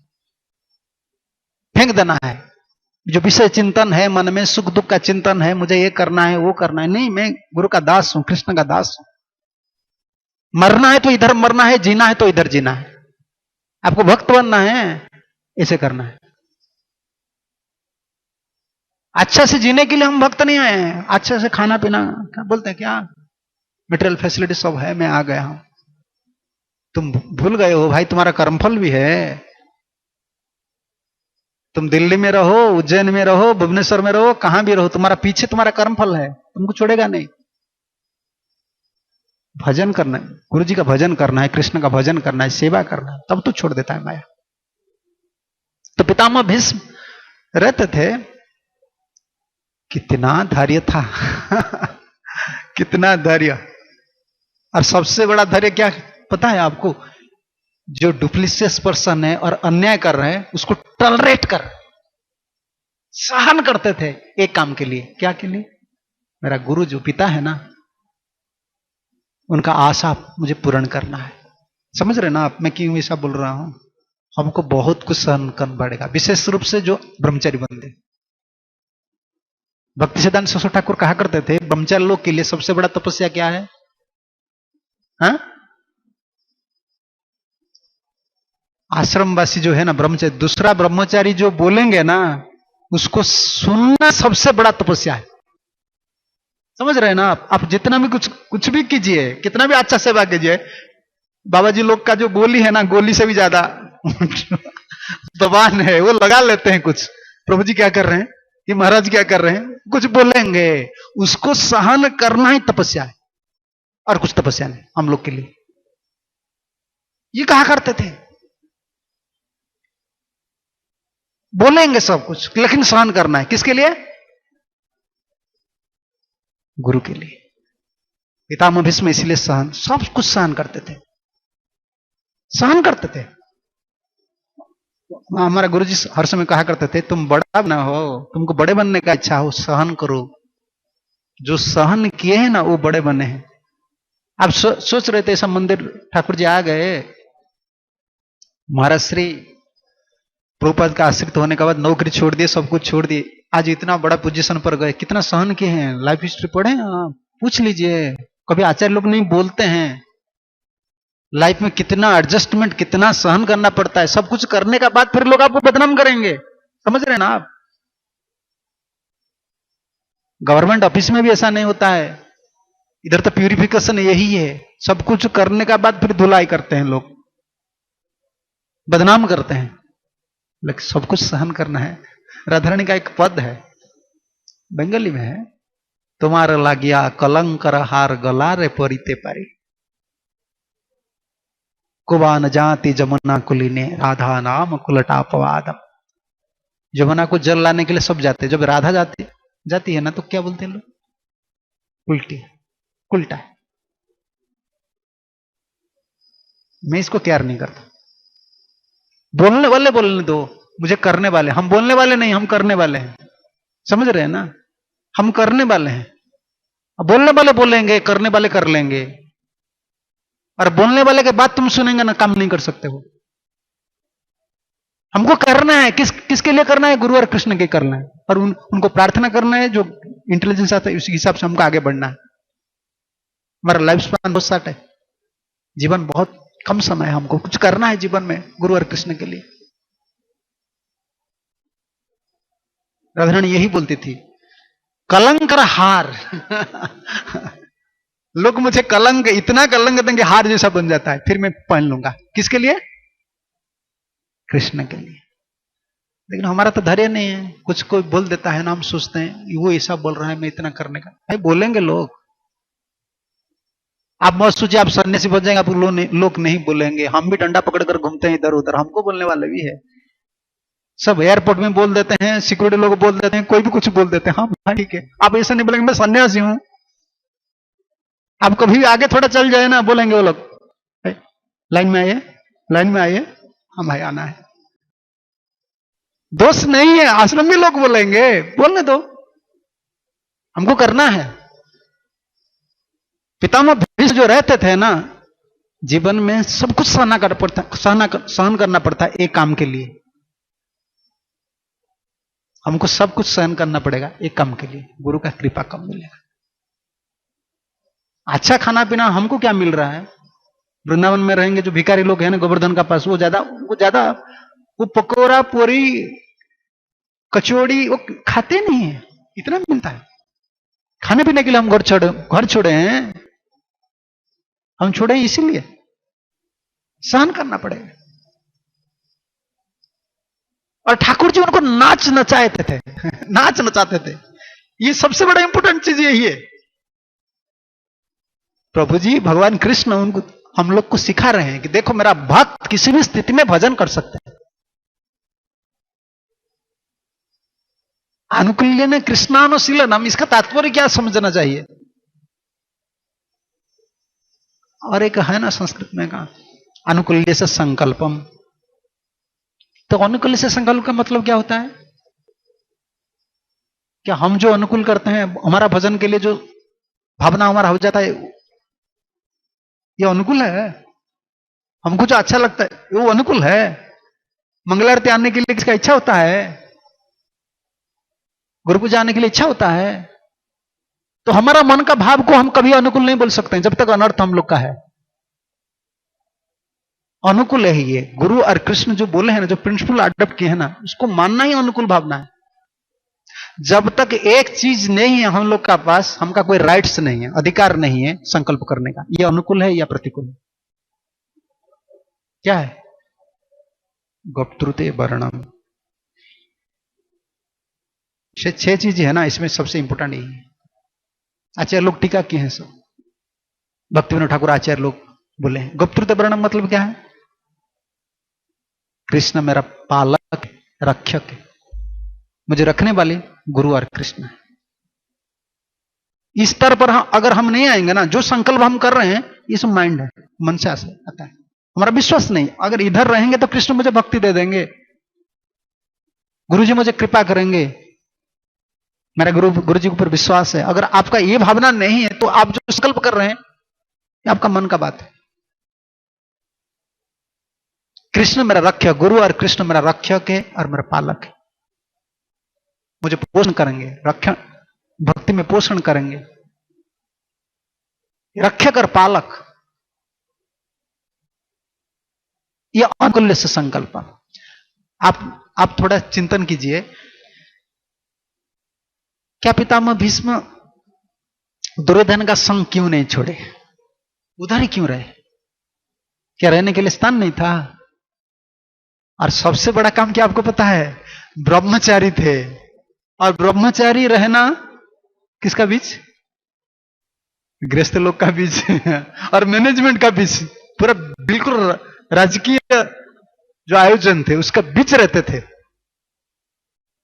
फेंक देना है जो विषय चिंतन है मन में, सुख दुख का चिंतन है, मुझे ये करना है वो करना है, नहीं, मैं गुरु का दास हूं, कृष्ण का दास हूं। मरना है तो इधर मरना है, जीना है तो इधर जीना है। आपको भक्त बनना है, ऐसे करना है। अच्छा से जीने के लिए हम भक्त नहीं आए हैं। अच्छे से खाना पीना, क्या बोलते हैं, क्या मटेरियल फैसिलिटी सब है, मैं आ गया हूं। तुम भूल गए हो भाई, तुम्हारा कर्मफल भी है। तुम दिल्ली में रहो, उज्जैन में रहो, भुवनेश्वर में रहो, कहां भी रहो, तुम्हारा पीछे तुम्हारा कर्मफल है, तुमको छोड़ेगा नहीं। भजन करना है, गुरु जी का भजन करना है, कृष्ण का भजन करना है, सेवा करना है, तब तो छोड़ देता है माया। तो पितामह भीष्म रहते थे, कितना धैर्य था। कितना धैर्य। और सबसे बड़ा धैर्य क्या पता है आपको? जो डुप्लीशियस पर्सन है और अन्याय कर रहे हैं, उसको टॉलरेट कर, सहन करते थे एक काम के लिए। क्या के लिए? मेरा गुरु जो पिता है ना, उनका आशा मुझे पूर्ण करना है। समझ रहे ना आप मैं क्यों ऐसा बोल रहा हूं? हमको बहुत कुछ सहन करना पड़ेगा, विशेष रूप से जो ब्रह्मचारी बंदे। भक्ति सिद्धांत सरस्वती ठाकुर कहा करते थे, ब्रह्मचारी लोग के लिए सबसे बड़ा तपस्या क्या है? हाँ? आश्रमवासी जो है ना ब्रह्मचारी, दूसरा ब्रह्मचारी जो बोलेंगे ना, उसको सुनना सबसे बड़ा तपस्या है। समझ रहे हैं ना आप जितना भी कुछ भी कीजिए, कितना भी अच्छा सेवा कीजिए, बाबा जी लोग का जो गोली है ना, गोली से भी ज्यादा दबान है, वो लगा लेते हैं कुछ। प्रभु जी क्या कर रहे हैं, कि महाराज क्या कर रहे हैं, कुछ बोलेंगे, उसको सहन करना ही तपस्या है, और कुछ तपस्या नहीं हम लोग के लिए। ये कहा करते थे, बोलेंगे सब कुछ, लेकिन सहन करना है। किसके लिए? गुरु के लिए। पितामह भीष्म इसलिए सहन, सब कुछ सहन करते थे, सहन करते थे। हमारा गुरुजी हर समय कहा करते थे, तुम बड़ा ना हो, तुमको बड़े बनने का इच्छा हो, सहन करो। जो सहन किए हैं ना, वो बड़े बने हैं। आप सोच रहे थे ऐसा मंदिर ठाकुर जी आ गए, महाराज श्री प्रभुपाद का आश्रित होने के बाद नौकरी छोड़ दिए, सब कुछ छोड़ दिए, आज इतना बड़ा पोजीशन पर गए। कितना सहन किए हैं, लाइफ हिस्ट्री पढ़े, पूछ लीजिए। कभी आचार्य लोग नहीं बोलते हैं, लाइफ में कितना एडजस्टमेंट, कितना सहन करना पड़ता है। सब कुछ करने का बाद फिर लोग आपको बदनाम करेंगे। समझ रहे हैं ना आप? गवर्नमेंट ऑफिस में भी ऐसा नहीं होता है। इधर तो प्यूरिफिकेशन यही है, सब कुछ करने का बाद फिर धुलाई करते हैं लोग, बदनाम करते हैं। लेकिन सब कुछ सहन करना है। राधारानी का एक पद है, बंगाली में है, तुम्हारा लागिया कलंकर हार गला रे परिते पारी, कुबान जाति जमुना कुलीने राधा नाम कुलटा पवादम। जमुना को जल लाने के लिए सब जाते हैं, जब राधा जाती है ना, तो क्या बोलते हैं लोग? उल्टी, उल्टा है। मैं इसको केयर नहीं करता। बोलने वाले बोलने दो, मुझे करने वाले, हम बोलने वाले नहीं, हम करने वाले हैं। समझ रहे हैं ना? हम करने वाले हैं। बोलने वाले बोलेंगे, करने वाले कर लेंगे। और बोलने वाले के बाद तुम सुनेंगे ना, काम नहीं कर सकते हो। हमको करना है, किसके लिए करना है? गुरु और कृष्ण के करना है, और उनको प्रार्थना करना है, जो इंटेलिजेंस आता है उसी हिसाब से हमको आगे बढ़ना है। हमारा लाइफ स्पैन बहुत शॉर्ट है, जीवन बहुत कम समय है, हमको कुछ करना है जीवन में गुरु और कृष्ण के लिए। राधारानी यही बोलती थी, कलंकर हार। लोग मुझे कलंक, इतना कलंक देंगे हार जैसा बन जाता है, फिर मैं पहन लूंगा। किसके लिए? कृष्ण के लिए। लेकिन हमारा तो धैर्य नहीं है। कुछ कोई बोल देता है ना, हम सोचते हैं वो ऐसा बोल रहा है, मैं इतना करने का। भाई बोलेंगे लोग। आप मत सोचिए आप सन्यासी बन जाएंगे, आप लोग नहीं बोलेंगे। हम भी डंडा पकड़कर घूमते हैं इधर उधर, हमको बोलने वाले भी है। सब एयरपोर्ट में बोल देते हैं, सिक्योरिटी लोग बोल देते हैं, कोई भी कुछ बोल देते हैं। हाँ ठीक है, आप ऐसा नहीं बोलेंगे मैं सन्यासी हूं। आप कभी भी आगे थोड़ा चल जाए ना, बोलेंगे वो लोग लाइन में आइए, लाइन में आइए, हम भाई आना है। दोस्त नहीं है, आश्रम में लोग बोलेंगे, बोलने दो, हमको करना है। पितामह भीष्म जो रहते थे ना, जीवन में सब कुछ सहन करना पड़ता है एक काम के लिए। हमको सब कुछ सहन करना पड़ेगा एक काम के लिए, गुरु का कृपा कब मिलेगा। अच्छा खाना पीना हमको क्या मिल रहा है? वृंदावन में रहेंगे जो भिखारी लोग हैं ना गोवर्धन का पास, वो ज्यादा वो पकौड़ा पूरी कचौड़ी वो खाते नहीं है, इतना मिलता है। खाने पीने के लिए हम घर छोड़े हैं, हम छोड़े हैं इसीलिए सहन करना पड़ेगा। और ठाकुर जी उनको नाच नचाते थे नाच नचाते थे। ये सबसे बड़ा इंपॉर्टेंट चीज यही है। प्रभु जी भगवान कृष्ण उनको हम लोग को सिखा रहे हैं कि देखो मेरा भक्त किसी भी स्थिति में भजन कर सकता है। अनुकूल्य ने कृष्णानुशीलनम, इसका तात्पर्य क्या समझना चाहिए? और एक है ना संस्कृत में का अनुकूल्य से संकल्पम। तो अनुकूल्य से संकल्प का मतलब क्या होता है? क्या हम जो अनुकूल करते हैं, हमारा भजन के लिए जो भावना हमारा हो जाता है, ये अनुकूल है? हमको जो अच्छा लगता है वो अनुकूल है? मंगलारती आने के लिए किसका इच्छा होता है? गुरु पूजा आने के लिए इच्छा होता है? तो हमारा मन का भाव को हम कभी अनुकूल नहीं बोल सकते जब तक अनर्थ हम लोग का है। अनुकूल है ये गुरु और कृष्ण जो बोले हैं ना, जो प्रिंसिपल अडॉप्ट किए हैं ना, उसको मानना ही अनुकूल भावना है। जब तक एक चीज नहीं है हम लोग का पास, हमका कोई राइट्स नहीं है, अधिकार नहीं है संकल्प करने का। ये अनुकूल है या प्रतिकूल है? क्या है? गोप्तृते वर्णम। 6 चीज है ना, इसमें सबसे इंपोर्टेंट यही है। आचार्य लोग टीका किए हैं, सब भक्तिविनोद ठाकुर आचार्य लोग बोले हैं गुप्तृते वर्णम मतलब क्या है? कृष्ण मेरा पालक रक्षक है, मुझे रखने वाले गुरु और कृष्ण है। इस स्तर पर अगर हम नहीं आएंगे ना, जो संकल्प हम कर रहे हैं ये सब माइंड है, मन से आता है, हमारा विश्वास नहीं। अगर इधर रहेंगे तो कृष्ण मुझे भक्ति दे देंगे, गुरु जी मुझे कृपा करेंगे, मेरा गुरु जी के ऊपर विश्वास है। अगर आपका ये भावना नहीं है तो आप जो संकल्प कर रहे हैं ये आपका मन का बात है। कृष्ण मेरा रक्षक, गुरु और कृष्ण मेरा रक्षक है और मेरा पालक है, मुझे पोषण करेंगे, रक्षण भक्ति में पोषण करेंगे। रक्षक और पालक, यह अनुकूल्य से संकल्प। आप थोड़ा चिंतन कीजिए, क्या पितामह भीष्म दुर्योधन का संग क्यों नहीं छोड़े? उधर ही क्यों रहे? क्या रहने के लिए स्थान नहीं था? और सबसे बड़ा काम क्या आपको पता है? ब्रह्मचारी थे। और ब्रह्मचारी रहना किसका बीच? गृहस्थ लोग का बीच और मैनेजमेंट का बीच, पूरा बिल्कुल राजकीय जो आयोजन थे उसका बीच रहते थे,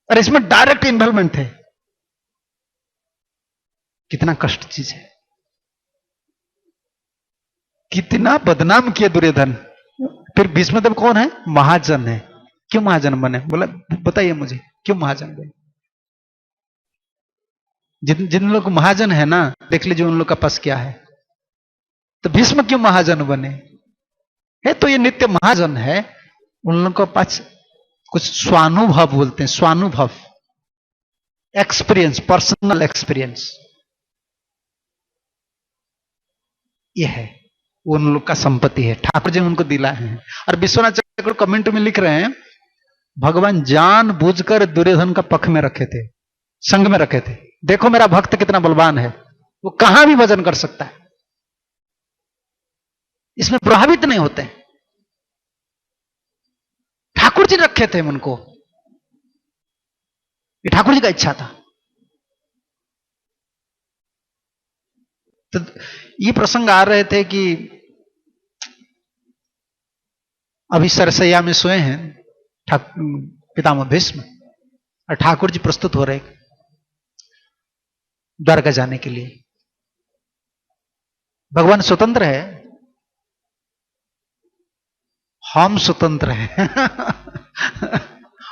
और इसमें डायरेक्ट इन्वॉल्वमेंट है। कितना कष्ट चीज है, कितना बदनाम किया दुर्योधन। फिर भीष्मदेव कौन है? महाजन है। क्यों महाजन बने? बोला बताइए मुझे, क्यों महाजन बने? जिन लोग महाजन है ना, देख लीजिए उन लोग का पास क्या है। तो भीष्म क्यों महाजन बने? है तो ये नित्य महाजन है, उन लोगों के पास कुछ स्वानुभव बोलते हैं, स्वानुभव, एक्सपीरियंस, पर्सनल एक्सपीरियंस, ये है उन लोग का संपत्ति है, ठाकुर जी उनको दिलाए हैं। और विश्वनाथ चक्रवर्ती कमेंट में लिख रहे हैं, भगवान जानबूझकर दुर्योधन का पक्ष में रखे थे, संग में रखे थे। देखो मेरा भक्त कितना बलवान है, वो कहां भी भजन कर सकता है, इसमें प्रभावित नहीं होते। ठाकुर जी रखे थे उनको, ये ठाकुर जी का इच्छा था। तो ये प्रसंग आ रहे थे कि अभी सरसैया में सोए हैं पितामह भीष्म, और ठाकुर जी प्रस्तुत हो रहे द्वारका जाने के लिए। भगवान स्वतंत्र है, हम स्वतंत्र हैं।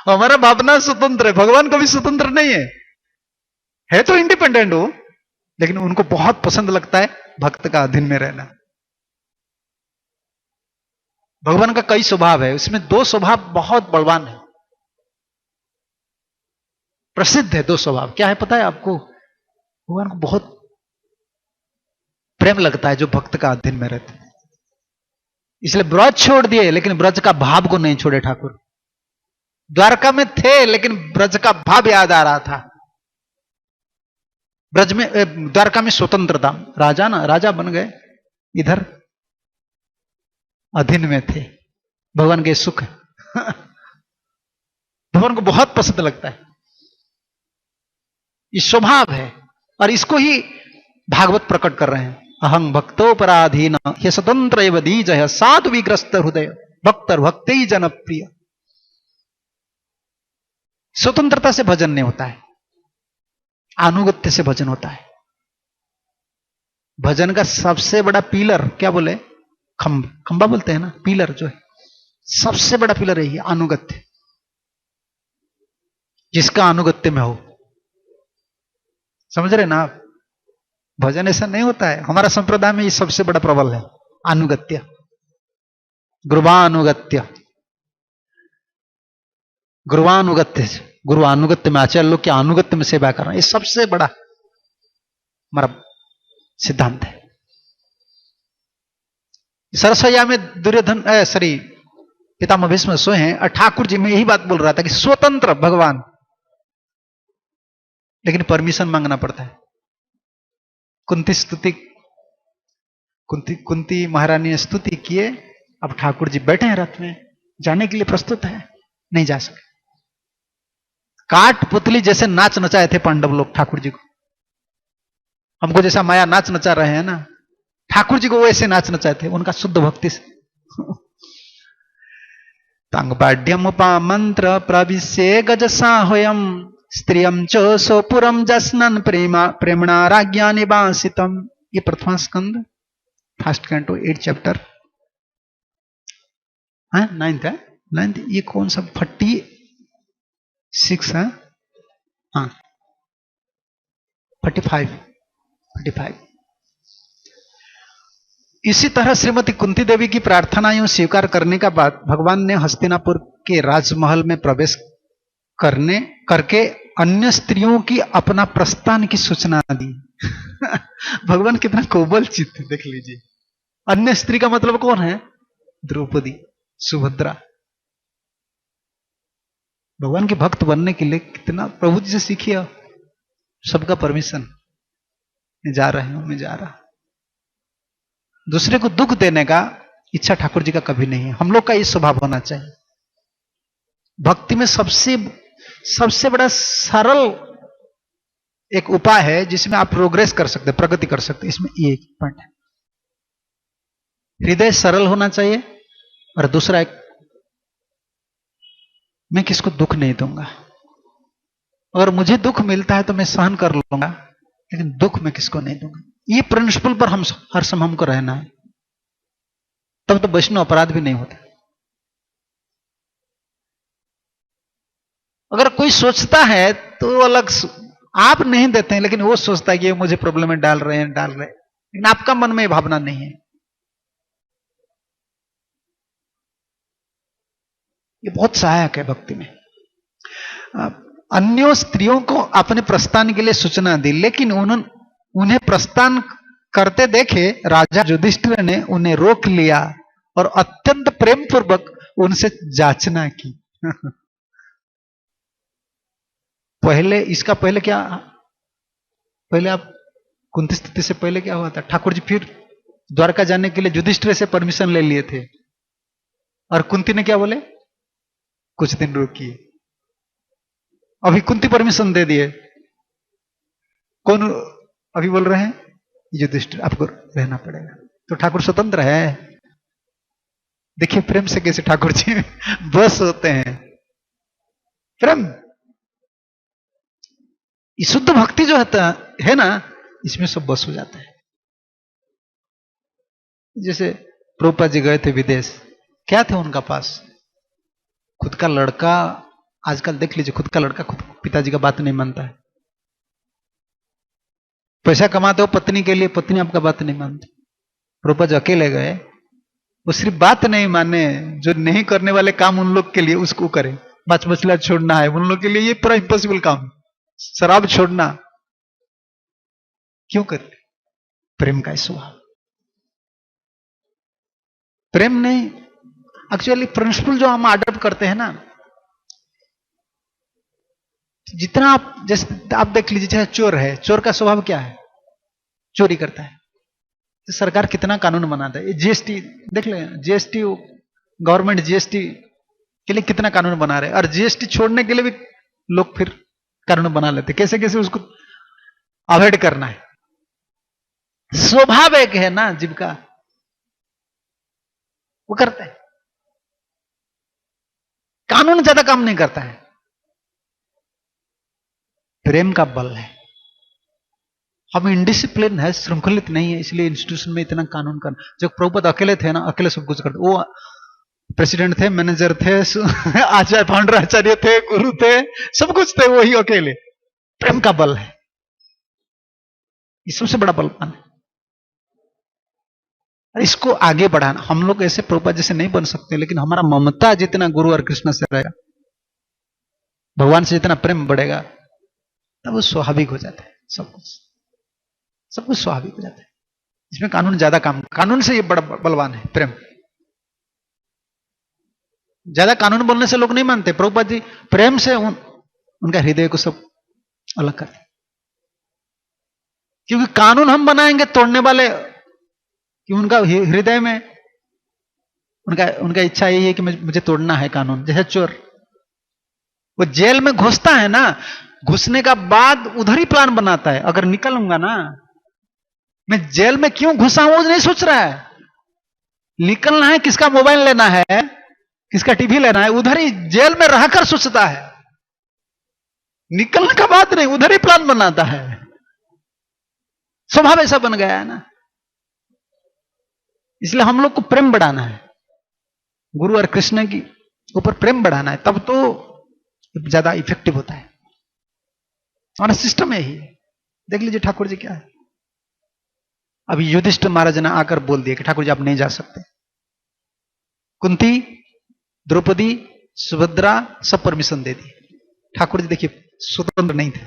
हमारा भावना स्वतंत्र है, भगवान कभी स्वतंत्र नहीं है तो इंडिपेंडेंट हो, लेकिन उनको बहुत पसंद लगता है भक्त का अधीन में रहना। भगवान का कई स्वभाव है, उसमें दो स्वभाव बहुत बलवान है, प्रसिद्ध है दो स्वभाव। क्या है पता है आपको? भगवान को बहुत प्रेम लगता है जो भक्त का अधीन में रहते, इसलिए ब्रज छोड़ दिए, लेकिन ब्रज का भाव को नहीं छोड़े ठाकुर। द्वारका में थे लेकिन ब्रज का भाव याद आ रहा था। ब्रज में द्वारका में स्वतंत्रता, राजा बन गए, इधर अधीन में थे। भगवान के सुख भगवान को बहुत पसंद लगता है, ये स्वभाव है, और इसको ही भागवत प्रकट कर रहे हैं। अहं भक्तोपराधीन ये स्वतंत्र एव दीजः साधु विग्रस्त हृदय भक्तर भक्ति जनप्रिय। स्वतंत्रता से भजन नहीं होता है, अनुगत्य से भजन होता है। भजन का सबसे बड़ा पिलर क्या बोले? खंबा बोलते हैं ना, पिलर जो है सबसे बड़ा पिलर है अनुगत्य। जिसका अनुगत्य में हो, समझ रहे ना आप? भजन ऐसा नहीं होता है। हमारा संप्रदाय में ये सबसे बड़ा प्रबल है, अनुगत्य, गुरुवानुगत्य। गुरुवानुगत्य में आचार्य लोग के अनुगत्य में सेवा करना, ये सबसे बड़ा हमारा सिद्धांत है। सरसैया में दुर्योधन पितामह भीष्म सोए हैं, और ठाकुर जी में यही बात बोल रहा था कि स्वतंत्र भगवान, लेकिन परमिशन मांगना पड़ता है। कुंती महारानी ने स्तुति किए, अब ठाकुर जी बैठे हैं रथ में, जाने के लिए प्रस्तुत है, नहीं जा सके। काट पुतली जैसे नाच नचाए थे पांडव लोग ठाकुर जी को। हमको जैसा माया नाच नचा रहे हैं ना, ठाकुर जी को वैसे नाच नचाए थे, उनका शुद्ध भक्ति से। तंगबाड्यमुपा मंत्र प्रविश्य गजसाह्वयम् स्त्रियं च सोपुरम जस्नन प्रेमणा राज्ञा निवासितम। ये प्रथमा स्कंद, फर्स्ट कैंटो, 8 चैप्टर, 9th। ये कौन सा 46 है? हाँ 45। इसी तरह श्रीमती कुंती देवी की प्रार्थनाएं स्वीकार करने का बाद भगवान ने हस्तिनापुर के राजमहल में प्रवेश करके अन्य स्त्रियों की अपना प्रस्थान की सूचना दी। भगवान कितना कोमल चित्त है, देख लीजिए। अन्य स्त्री का मतलब कौन है? द्रौपदी, सुभद्रा। भगवान के भक्त बनने के लिए कितना प्रभु जी से सीखिए। सबका परमिशन, मैं जा रहा। दूसरे को दुख देने का इच्छा ठाकुर जी का कभी नहीं है। हम लोग का ये स्वभाव होना चाहिए। भक्ति में सबसे बड़ा सरल एक उपाय है जिसमें आप प्रोग्रेस कर सकते, प्रगति कर सकते, इसमें ये एक पॉइंट है। हृदय सरल होना चाहिए, और दूसरा एक, मैं किसको दुख नहीं दूंगा। अगर मुझे दुख मिलता है तो मैं सहन कर लूंगा, लेकिन दुख मैं किसको नहीं दूंगा। ये प्रिंसिपल पर हम हर समय हमको रहना है, तब तो वैष्णव अपराध भी नहीं होता। अगर कोई सोचता है तो अलग, आप नहीं देते हैं, लेकिन वो सोचता है कि ये मुझे प्रॉब्लम में डाल रहे हैं, लेकिन आपका मन में ये भावना नहीं है। ये बहुत सहायक है भक्ति में। अन्य स्त्रियों को अपने प्रस्थान के लिए सूचना दी, लेकिन उन्हें प्रस्थान करते देखे राजा युधिष्ठिर ने उन्हें रोक लिया और अत्यंत प्रेम पूर्वक उनसे जांचना की। इसका पहले क्या, पहले आप कुंती स्थिति से पहले क्या हुआ था? ठाकुर जी फिर द्वारका जाने के लिए युधिष्ठिर से परमिशन ले लिए थे, और कुंती ने क्या बोले? कुछ दिन रुकिए। अभी कुंती परमिशन दे दिए, कौन अभी बोल रहे हैं युधिष्ठिर आपको रहना पड़ेगा। तो ठाकुर स्वतंत्र है। देखिए प्रेम से कैसे ठाकुर जी बस होते हैं। प्रेम, ये शुद्ध भक्ति जो है ना, इसमें सब बस हो जाता है। जैसे प्रभुपाद जी गए थे विदेश, क्या थे उनका पास? खुद का लड़का, आजकल देख लीजिए खुद का लड़का खुद पिताजी का बात नहीं मानता है। पैसा कमाते हो पत्नी के लिए, पत्नी आपका बात नहीं मानती। प्रभुपाद जी अकेले गए, वो सिर्फ बात नहीं माने, जो नहीं करने वाले काम उन लोग के लिए उसको करें। माछ मछलियां छोड़ना है उन लोग के लिए, ये पूरा इम्पॉसिबल काम। शराब छोड़ना क्यों करते? प्रेम का स्वभाव। प्रेम नहीं, एक्चुअली प्रिंसिपल जो हम अडॉप्ट करते हैं ना, जितना आप, जैसे आप देख लीजिए, चाहे चोर है, चोर का स्वभाव क्या है? चोरी करता है। तो सरकार कितना कानून बनाता है। जीएसटी देख ले, जीएसटी गवर्नमेंट जीएसटी के लिए कितना कानून बना रहे हैं, और जीएसटी छोड़ने के लिए भी लोग फिर कानून बना लेते, कैसे कैसे उसको अवॉइड करना है। स्वभाव एक है ना जीव का, वो करता है। कानून ज्यादा काम नहीं करता है, प्रेम का बल है। हम इनडिसिप्लिन है, श्रृंखलित नहीं है, इसलिए इंस्टीट्यूशन में इतना कानून करना। जब प्रभुपद अकेले थे ना, अकेले सब कुछ करते। वो प्रेसिडेंट थे, मैनेजर थे, आचार्य फाउंडर आचार्य थे, गुरु थे, सब कुछ थे, वही अकेले। प्रेम का बल है, ये सबसे बड़ा बलवान है। इसको आगे बढ़ाना, हम लोग ऐसे प्रभुपाद जैसे नहीं बन सकते, लेकिन हमारा ममता जितना गुरु और कृष्ण से रहेगा, भगवान से जितना प्रेम बढ़ेगा, तब वो स्वाभाविक हो जाता है। सब कुछ स्वाभाविक हो जाता है। इसमें कानून ज्यादा काम, कानून से ये बड़ा बलवान है प्रेम। ज्यादा कानून बोलने से लोग नहीं मानते। प्रभुपाद जी प्रेम से उनका हृदय को सब अलग करते, क्योंकि कानून हम बनाएंगे तोड़ने वाले, कि उनका हृदय में उनका इच्छा यही है कि मुझे तोड़ना है कानून। जैसे चोर, वो जेल में घुसता है ना, घुसने का बाद उधर ही प्लान बनाता है, अगर निकलूंगा ना, मैं जेल में क्यों घुसा हूं नहीं सोच रहा है, निकलना है, किसका मोबाइल लेना है, किसका टीवी लेना है, उधर ही जेल में रहकर सोचता है। निकलने का बात नहीं, उधर ही प्लान बनाता है। स्वभाव ऐसा बन गया है ना। इसलिए हम लोग को प्रेम बढ़ाना है, गुरु और कृष्ण की ऊपर प्रेम बढ़ाना है, तब तो ज्यादा इफेक्टिव होता है। हमारा सिस्टम यही है। देख लीजिए ठाकुर जी क्या है। अभी युधिष्ठिर महाराज ने आकर बोल दिया कि ठाकुर जी आप नहीं जा सकते। कुंती, द्रौपदी, सुभद्रा सब परमिशन दे दी। ठाकुर जी देखिए स्वतंत्र नहीं थे।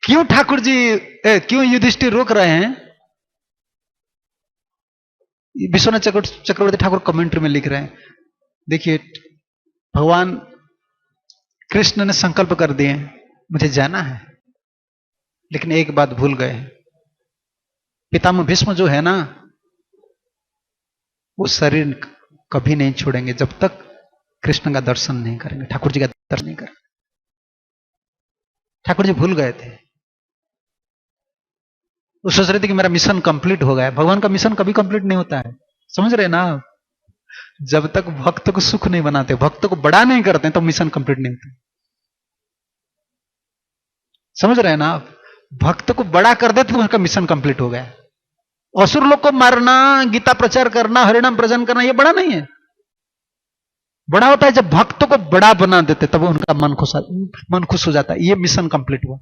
क्यों ठाकुर जी, क्यों युधिष्ठिर रोक रहे हैं? विश्वनाथ चक्रवर्ती ठाकुर कमेंट्री में लिख रहे हैं, देखिए भगवान कृष्ण ने संकल्प कर दिए मुझे जाना है, लेकिन एक बात भूल गए। पितामह भीष्म जो है ना, वो शरीर कभी नहीं छोड़ेंगे जब तक कृष्ण का दर्शन नहीं करेंगे, ठाकुर जी का दर्शन नहीं करेंगे। ठाकुर जी भूल गए थे। वो सोच रहे थे कि मेरा मिशन कंप्लीट हो गया। भगवान का मिशन कभी कंप्लीट नहीं होता है, समझ रहे ना? जब तक भक्त को सुख नहीं बनाते, भक्त को बड़ा नहीं करते, तो मिशन कंप्लीट नहीं होता। समझ रहे हैं ना आप? भक्त को बड़ा कर देते तो उनका मिशन कंप्लीट हो गया। असुर लोग को मारना, गीता प्रचार करना, हरिनाम प्रचार करना, ये बड़ा नहीं है। बड़ा होता है जब भक्त को बड़ा बना देते, तब उनका मन खुश हो जाता है। ये मिशन कंप्लीट हुआ।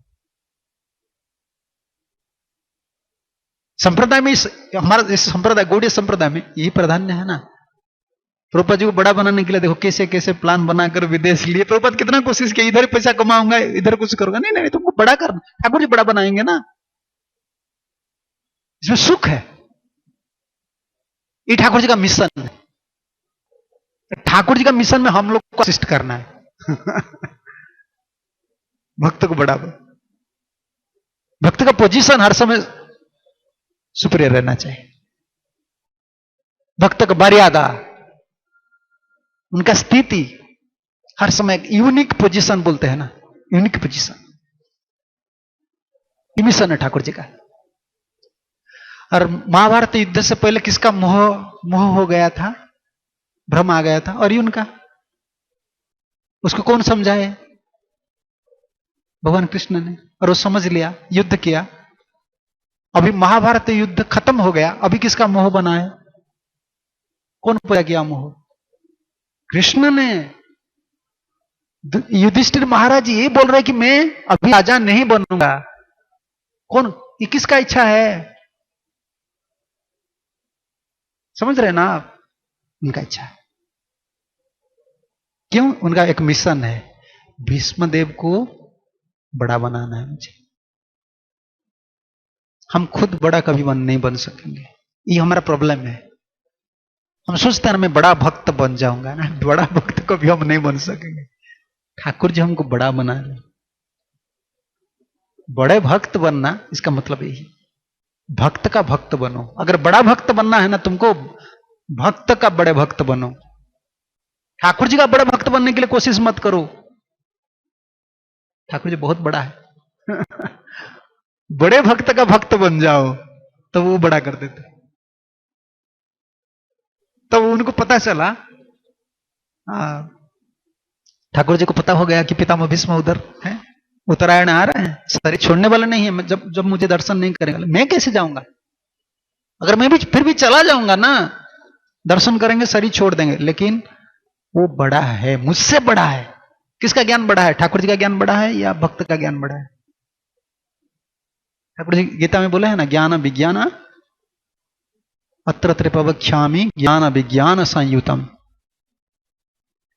संप्रदाय में हमारा इस संप्रदाय, गौड़ीय संप्रदाय में यही प्राधान्य है ना। प्रभुपाद जी को बड़ा बनाने के लिए देखो कैसे कैसे प्लान बनाकर विदेश लिए। प्रभुपाद कितना कोशिश किया, इधर पैसा कमाऊंगा, इधर कुछ करूंगा। नहीं नहीं, तुमको बड़ा करना, ठाकुर जी बड़ा बनाएंगे ना, इसमें सुख है। ये ठाकुर जी का मिशन है। ठाकुर जी का मिशन में हम लोग को असिस्ट करना है। भक्त को बड़ा, भक्त का पोजीशन हर समय सुपीरियर रहना चाहिए। भक्त का मर्यादा, उनका स्थिति हर समय यूनिक पोजीशन बोलते हैं ना, यूनिक पोजीशन, ये मिशन है ठाकुर जी का। और महाभारत युद्ध से पहले किसका मोह मोह हो गया था, भ्रम आ गया था, अर्जुन का। उसको कौन समझाए? भगवान कृष्ण ने, और वो समझ लिया, युद्ध किया। अभी महाभारत युद्ध खत्म हो गया, अभी किसका मोह बना है? कौन पूरा किया मोह? कृष्ण ने। युधिष्ठिर महाराज ये बोल रहे कि मैं अभी राजा नहीं बनूंगा। कौन? ये किसका इच्छा है? समझ रहे ना आप? उनका इच्छा है। क्यों? उनका एक मिशन है, भीष्मदेव को बड़ा बनाना है मुझे। हम खुद बड़ा कभी नहीं बन सकेंगे, ये हमारा प्रॉब्लम है। हम सोचते हैं मैं बड़ा भक्त बन जाऊंगा ना, बड़ा भक्त कभी हम नहीं बन सकेंगे। ठाकुर जी हमको बड़ा बना रहे। बड़े भक्त बनना, इसका मतलब यही, भक्त का भक्त बनो। अगर बड़ा भक्त बनना है ना तुमको, भक्त का बड़े भक्त बनो। ठाकुर जी का बड़े भक्त बनने के लिए कोशिश मत करो। ठाकुर जी बहुत बड़ा है। बड़े भक्त का भक्त बन जाओ, तो वो बड़ा कर देते। तब उनको पता चला, ठाकुर जी को पता हो गया कि पितामह भीष्म उधर है, उत्तरायण आ रहे हैं, शरीर छोड़ने वाले नहीं है। जब मुझे दर्शन नहीं करेगा, मैं कैसे जाऊंगा? अगर मैं भी फिर भी चला जाऊंगा ना, दर्शन करेंगे, शरीर छोड़ देंगे, लेकिन वो बड़ा है, मुझसे बड़ा है। किसका ज्ञान बड़ा है? ठाकुर जी का ज्ञान बड़ा है या भक्त का ज्ञान बड़ा है? ठाकुर जी गीता में बोले हैं ना, ज्ञान विज्ञान अत्र त्रिपवक्ष्यामि ज्ञान विज्ञान संयुतम।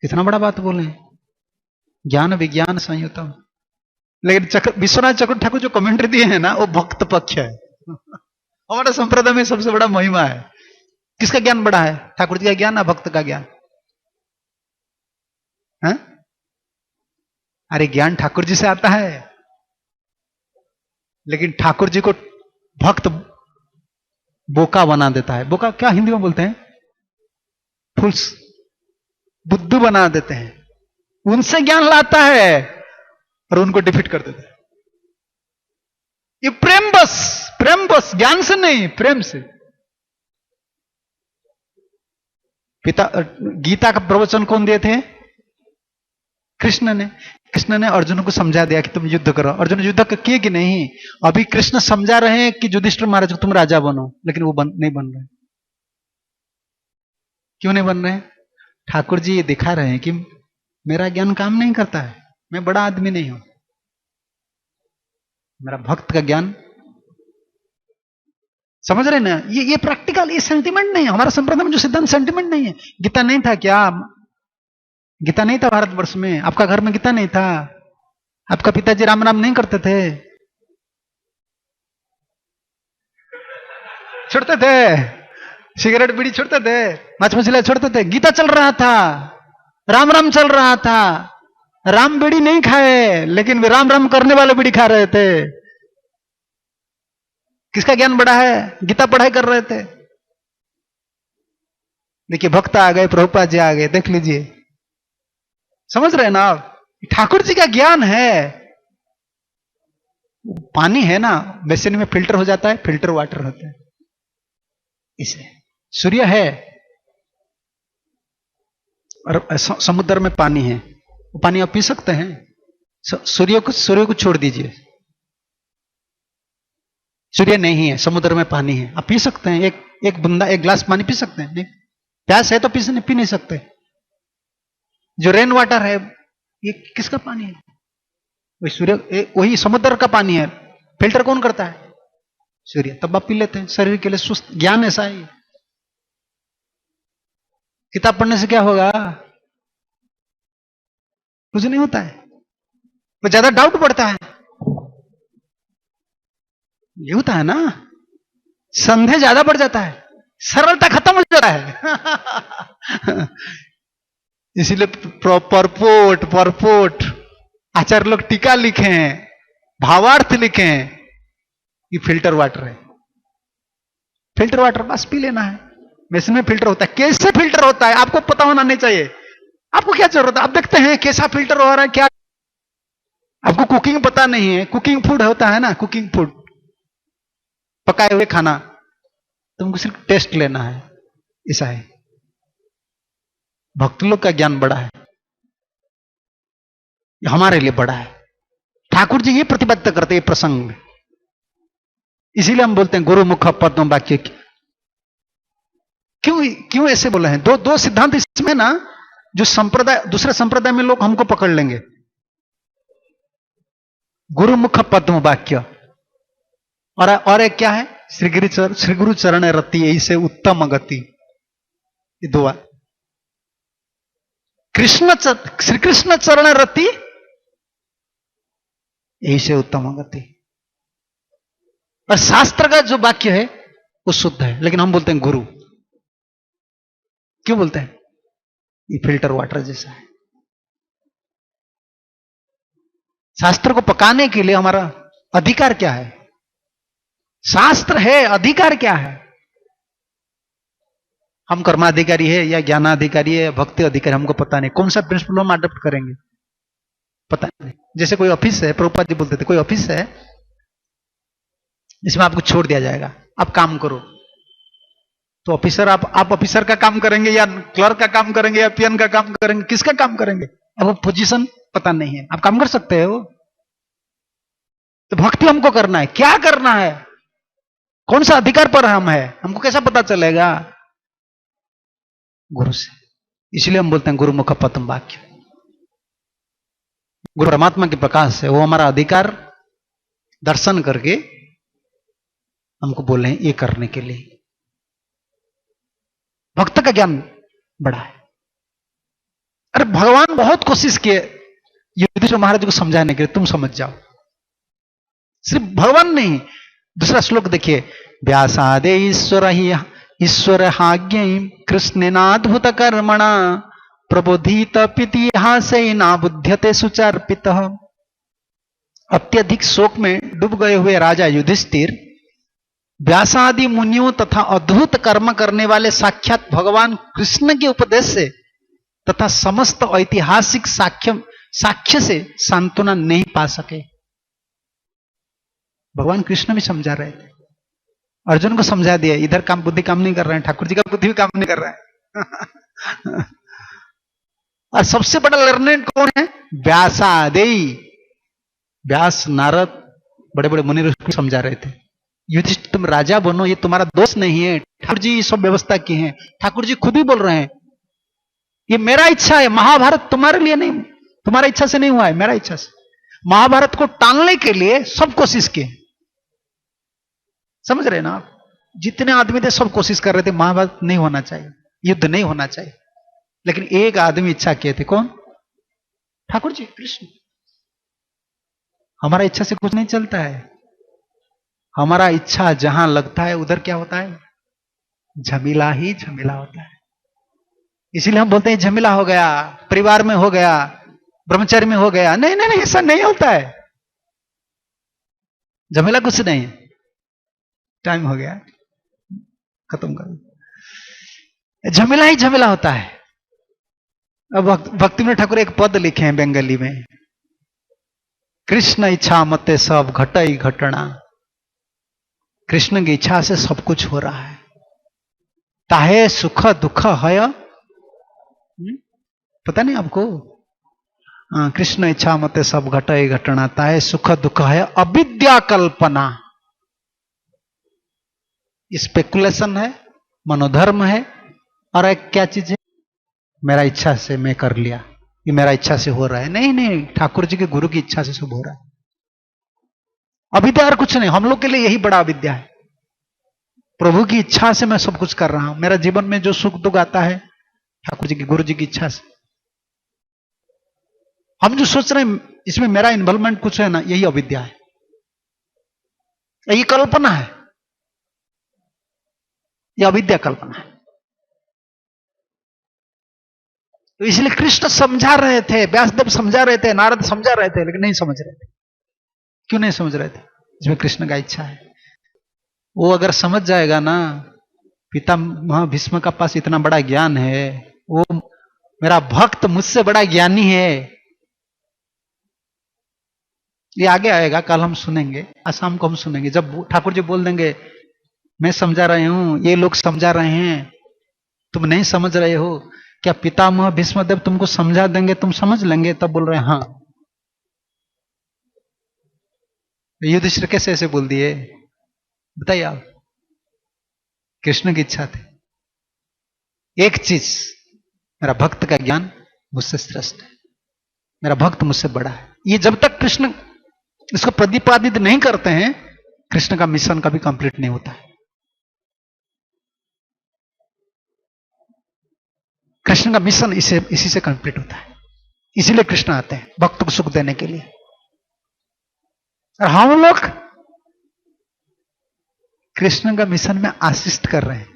कितना बड़ा बात बोले, ज्ञान विज्ञान संयुतम। लेकिन विश्वनाथ चक्रवर्ती ठाकुर जो कमेंट्री दिए हैं ना, वो भक्त पक्ष है। हमारे संप्रदाय में सबसे बड़ा महिमा है। किसका ज्ञान बड़ा है? ठाकुर जी का ज्ञान या भक्त का ज्ञान? है? अरे ज्ञान ठाकुर जी से आता है, लेकिन ठाकुर जी को भक्त बोका बना देता है। बोका क्या हिंदी में बोलते हैं? फुल्स, बुद्धू बना देते हैं। उनसे ज्ञान लाता है और उनको डिफीट कर देता है। ये प्रेम बस, ज्ञान से नहीं, प्रेम से। पिता गीता का प्रवचन कौन दिए थे? कृष्ण ने। कृष्ण ने अर्जुन को समझा दिया कि तुम युद्ध करो। अर्जुन युद्ध किए कि नहीं? अभी कृष्ण समझा रहे हैं कि युधिष्ठिर महाराज को तुम राजा बनो, लेकिन वो नहीं बन रहे। क्यों नहीं बन रहे? ठाकुर जी ये दिखा रहे हैं कि मेरा ज्ञान काम नहीं करता है, मैं बड़ा आदमी नहीं हूं। मेरा भक्त का ज्ञान, समझ रहे ना? ये प्रैक्टिकल, ये सेंटिमेंट नहीं है। हमारा संप्रदाय में जो सिद्धांत सेंटिमेंट नहीं है। गीता नहीं था क्या? गीता नहीं था भारतवर्ष में? आपका घर में गीता नहीं था? आपका पिताजी राम राम नहीं करते थे? छोड़ते थे? सिगरेट बीड़ी छोड़ते थे? माछ मछलियां छोड़ते थे? गीता चल रहा था, राम राम चल रहा था। राम बीड़ी नहीं खाए, लेकिन वे राम राम करने वाले बीड़ी खा रहे थे। किसका ज्ञान बड़ा है? गीता पढ़ाई कर रहे थे। देखिए भक्त आ गए, प्रभुपाद जी आ गए, देख लीजिए। समझ रहे ना आप? ठाकुर जी का ज्ञान है। पानी है ना, बेसिन में फिल्टर हो जाता है, फिल्टर वाटर होता है। इसे सूर्य है और समुद्र में पानी है, वो पानी आप पी सकते हैं? सूर्य को छोड़ दीजिए, सूर्य नहीं है, समुद्र में पानी है, आप पी सकते हैं? एक बूंदा, एक गिलास पानी पी सकते हैं? नहीं। प्यास है तो पी नहीं सकते। जो रेन वाटर है, ये किसका पानी है? वही सूर्य, वही समुद्र का पानी है। फिल्टर कौन करता है? सूर्य। तब आप पी लेते हैं, शरीर के लिए सुस्त। ज्ञान ऐसा ही। किताब पढ़ने से क्या होगा? कुछ नहीं होता है, वो ज्यादा डाउट बढ़ता है। ये होता है ना, संदेह ज्यादा बढ़ जाता है, सरलता खत्म हो जाता है। इसीलिए परपोट आचार्य लोग टीका लिखे हैं, भावार्थ लिखे हैं। ये फिल्टर वाटर है, फिल्टर वाटर बस पी लेना है। वैसे में फिल्टर होता है। कैसे फिल्टर होता है आपको पता होना नहीं चाहिए। आपको क्या जरूरत है? आप देखते हैं कैसा फिल्टर हो रहा है, क्या आपको कुकिंग पता नहीं है? कुकिंग फूड होता है ना, कुकिंग फूड, पकाए हुए खाना, तुमको सिर्फ टेस्ट लेना है, ऐसा है। भक्त लोग का ज्ञान बड़ा है, हमारे लिए बड़ा है। ठाकुर जी ये प्रतिबद्ध करते हैं प्रसंग में, इसीलिए हम बोलते हैं गुरु मुख पद्म वाक्य। क्यों क्यों ऐसे बोले हैं? दो सिद्धांत इसमें ना, जो संप्रदाय, दूसरे संप्रदाय में लोग हमको पकड़ लेंगे। गुरु मुख पद्म वाक्य और एक क्या है? श्री गुरु चरण रति, यही से उत्तम गति। ये दो श्री कृष्ण चरण रति, यही से उत्तम गति। और शास्त्र का जो वाक्य है वो शुद्ध है, लेकिन हम बोलते हैं गुरु। क्यों बोलते हैं? ये फिल्टर वाटर जैसा है। शास्त्र को पकाने के लिए हमारा अधिकार क्या है? शास्त्र है, अधिकार क्या है? हम कर्माधिकारी है या ज्ञानाधिकारी है, भक्ति अधिकारी, हमको पता नहीं। कौन सा प्रिंसिपल हम अडॉप्ट करेंगे पता नहीं। जैसे कोई ऑफिस है, प्रभुपाद जी बोलते थे, कोई ऑफिस है इसमें आपको छोड़ दिया जाएगा, आप काम करो। तो ऑफिसर, आप ऑफिसर का काम करेंगे या क्लर्क का काम करेंगे या पीएन का काम करेंगे? किसका काम करेंगे? अब वो पोजीशन पता नहीं है, आप काम कर सकते हो। तो भक्ति हमको करना है, क्या करना है, कौन सा अधिकार पर हम है, हमको कैसा पता चलेगा? गुरु से। इसलिए हम बोलते हैं गुरु मुख पद्म वाक्य। गुरु परमात्मा के प्रकाश है, वो हमारा अधिकार दर्शन करके हमको बोले हैं ये करने के लिए। भक्त का ज्ञान बड़ा है। अरे भगवान बहुत कोशिश किए युधिष्ठिर महाराज को समझाने के लिए, तुम समझ जाओ। सिर्फ भगवान नहीं, दूसरा श्लोक देखिए, व्यासादे ईश्वर हाज्ञ कृष्णेनाद्भुत कर्मणा प्रबोधित पितिहासेना बुध्यते सुचार्पित। अत्यधिक शोक में डूब गए हुए राजा युधिष्ठिर व्यासादि मुनियों तथा अद्भुत कर्म करने वाले साक्षात भगवान कृष्ण के उपदेश से तथा समस्त ऐतिहासिक साक्ष्य से सांत्वना नहीं पा सके। भगवान कृष्ण भी समझा रहे थे, अर्जुन को समझा दिया, इधर काम बुद्धि काम नहीं कर रहे हैं, ठाकुर जी का बुद्धि भी काम नहीं कर रहा है। और सबसे बड़ा लर्नेड कौन है? व्यासादेई। व्यास, नारद, बड़े बड़े मुनि ऋषि समझा रहे थे, युधिष्ठिर तुम राजा बनो, ये तुम्हारा दोष नहीं है, ठाकुर जी सब व्यवस्था की है। ठाकुर जी खुद ही बोल रहे हैं, ये मेरा इच्छा है, महाभारत तुम्हारे लिए नहीं, तुम्हारा इच्छा से नहीं हुआ है, मेरा इच्छा से। महाभारत को टालने के लिए सब कोशिश की, समझ रहे ना आप? जितने आदमी थे सब कोशिश कर रहे थे, महाभारत नहीं होना चाहिए, युद्ध नहीं होना चाहिए, लेकिन एक आदमी इच्छा किए थे, कौन? ठाकुर जी, कृष्ण। हमारा इच्छा से कुछ नहीं चलता है, हमारा इच्छा जहां लगता है उधर क्या होता है? झमेला ही झमेला होता है। इसीलिए हम बोलते हैं झमेला हो गया, परिवार में हो गया, ब्रह्मचर्य में हो गया। नहीं नहीं नहीं, ऐसा नहीं होता है, झमेला कुछ नहीं। टाइम हो गया, खत्म कर। झमेला ही झमेला होता है। अब भक्ति में ठाकुर एक पद लिखे हैं बंगाली में, कृष्ण इच्छा मते सब घटई घटना। कृष्ण की इच्छा से सब कुछ हो रहा है, ताहे सुख दुख है। पता नहीं आपको? कृष्ण इच्छा मते सब घटई घटना, ताहे सुख दुख है अविद्या कल्पना। स्पेकुलेशन है, मनोधर्म है, और एक क्या चीज है? मेरा इच्छा से मैं कर लिया, ये मेरा इच्छा से हो रहा है। नहीं नहीं, ठाकुर जी के गुरु की इच्छा से सब हो रहा है। अविद्या और कुछ नहीं, हम लोग के लिए यही बड़ा अविद्या है। प्रभु की इच्छा से मैं सब कुछ कर रहा हूं, मेरा जीवन में जो सुख दुख आता है ठाकुर जी की, गुरु जी की इच्छा से। हम जो सोच रहे हैं इसमें मेरा इन्वॉल्वमेंट कुछ है ना, यही अविद्या है, यही कल्पना है, यह अविद्या कल्पना है। तो इसलिए कृष्ण समझा रहे थे, व्यासदेव समझा रहे थे, नारद समझा रहे थे, लेकिन नहीं समझ रहे थे। क्यों नहीं समझ रहे थे? इसमें कृष्ण का इच्छा है। वो अगर समझ जाएगा ना, पितामह भीष्म का पास इतना बड़ा ज्ञान है, वो मेरा भक्त मुझसे बड़ा ज्ञानी है। ये आगे आएगा, कल हम सुनेंगे, आज शाम को हम सुनेंगे। जब ठाकुर जी बोल देंगे मैं समझा रहे हूं, ये लोग समझा रहे हैं, तुम नहीं समझ रहे हो, क्या पितामह भीष्मदेव तुमको समझा देंगे, तुम समझ लेंगे? तब बोल रहे हैं हाँ। युधिष्ठिर कैसे ऐसे बोल दिए बताइए आप? कृष्ण की इच्छा थी। एक चीज, मेरा भक्त का ज्ञान मुझसे श्रेष्ठ है, मेरा भक्त मुझसे बड़ा है। ये जब तक कृष्ण इसको प्रतिपादित नहीं करते हैं, कृष्ण का मिशन कभी कंप्लीट नहीं होता है। कृष्ण का मिशन इसी से कंप्लीट होता है। इसीलिए कृष्ण आते हैं भक्त को सुख देने के लिए। और हम लोग कृष्ण का मिशन में असिस्ट कर रहे हैं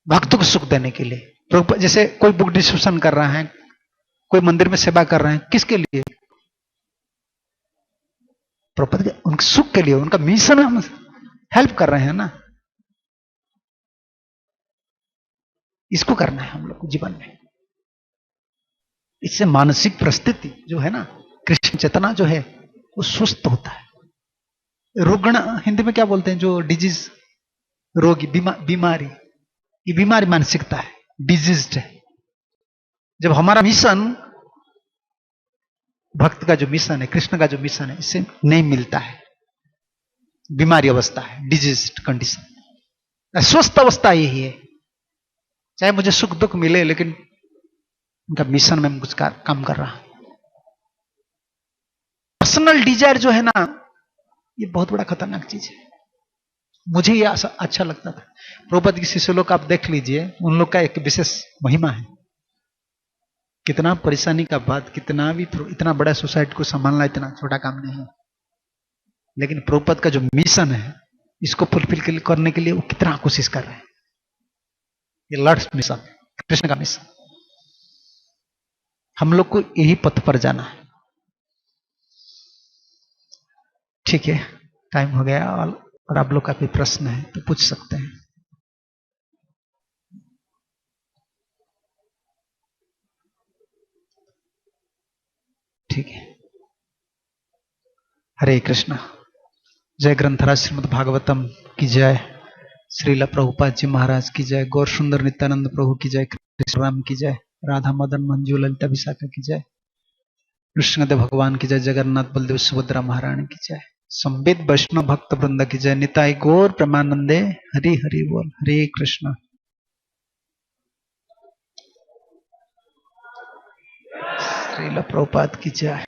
भक्त को सुख देने के लिए। जैसे कोई बुक डिस्ट्रीब्यूशन कर रहा है, कोई मंदिर में सेवा कर रहे हैं, किसके लिए? प्रभुपद के उनके सुख के लिए, उनका मिशन हम हेल्प कर रहे हैं ना। इसको करना है हम लोग को जीवन में। इससे मानसिक परिस्थिति जो है ना, कृष्ण चेतना जो है वो सुस्त होता है। रुग्ण हिंदी में क्या बोलते हैं? जो डिजीज, रोगी, बीमारी, ये बीमारी मानसिकता है, डिजीज्ड है। जब हमारा मिशन, भक्त का जो मिशन है, कृष्ण का जो मिशन है, इससे नहीं मिलता है, बीमारी अवस्था है, डिजीज्ड कंडीशन। स्वस्थ अवस्था यही है, चाहे मुझे सुख दुख मिले, लेकिन उनका मिशन में कुछ काम कर रहा। पर्सनल डिजायर जो है ना, ये बहुत बड़ा खतरनाक चीज है। मुझे ये अच्छा लगता था। प्रभुपद के शिष्य लोग आप देख लीजिए, उन लोग का एक विशेष महिमा है। कितना परेशानी का बात, कितना भी, इतना बड़ा सोसाइटी को संभालना इतना छोटा काम नहीं है। लेकिन प्रभुपद का जो मिशन है, इसको फुलफिल करने के लिए वो कितना कोशिश कर रहे हैं। ये लॉर्ड्स मिशन, कृष्ण का मिशन। हम लोग को यही पथ पर जाना है। ठीक है, टाइम हो गया, और आप लोग का कोई प्रश्न है तो पूछ सकते हैं। ठीक है, हरे कृष्णा। जय ग्रंथराज श्रीमद् भागवतम की जय, श्रील प्रभुपाद जी महाराज की जय, गौर सुंदर नित्यानंद प्रभु की जय, कृष्ण राम की जय, राधा मदन मंजू ललिता विशाखा की जय, कृष्णदेव भगवान की जय, जगन्नाथ बलदेव सुभद्रा महारानी की जय, संवेद वैष्णव भक्त वृंद की जय, निताई गौर प्रेमानंदे, हरि हरि बोल। हरे कृष्णा। श्रील प्रभुपाद की जय।